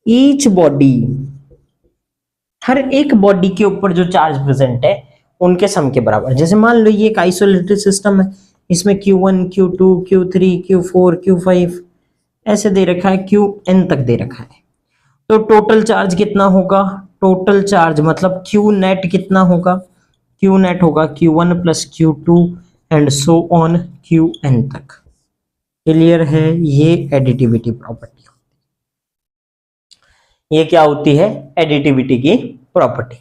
each body, हर एक body के ऊपर जो charge present है उनके सम के बराबर। जैसे मान लो ये एक आइसोलेटेड सिस्टम है, इसमें Q1 Q2 Q3 Q4 Q5 ऐसे दे रखा है, Qn तक दे रखा है। तो टोटल चार्ज कितना होगा, टोटल चार्ज मतलब Q नेट कितना होगा, Q नेट होगा Q1 plus Q2 and so on Qn तक। क्लियर है, ये एडिटिविटी प्रॉपर्टी, ये क्या होती है, एडिटिविटी की प्रॉपर्टी।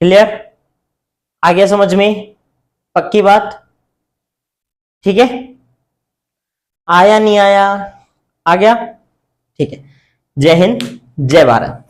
क्लियर, आ गया समझ में, पक्की बात, ठीक है, आया नहीं आया, आ गया, ठीक है। जय हिंद, जय भारत।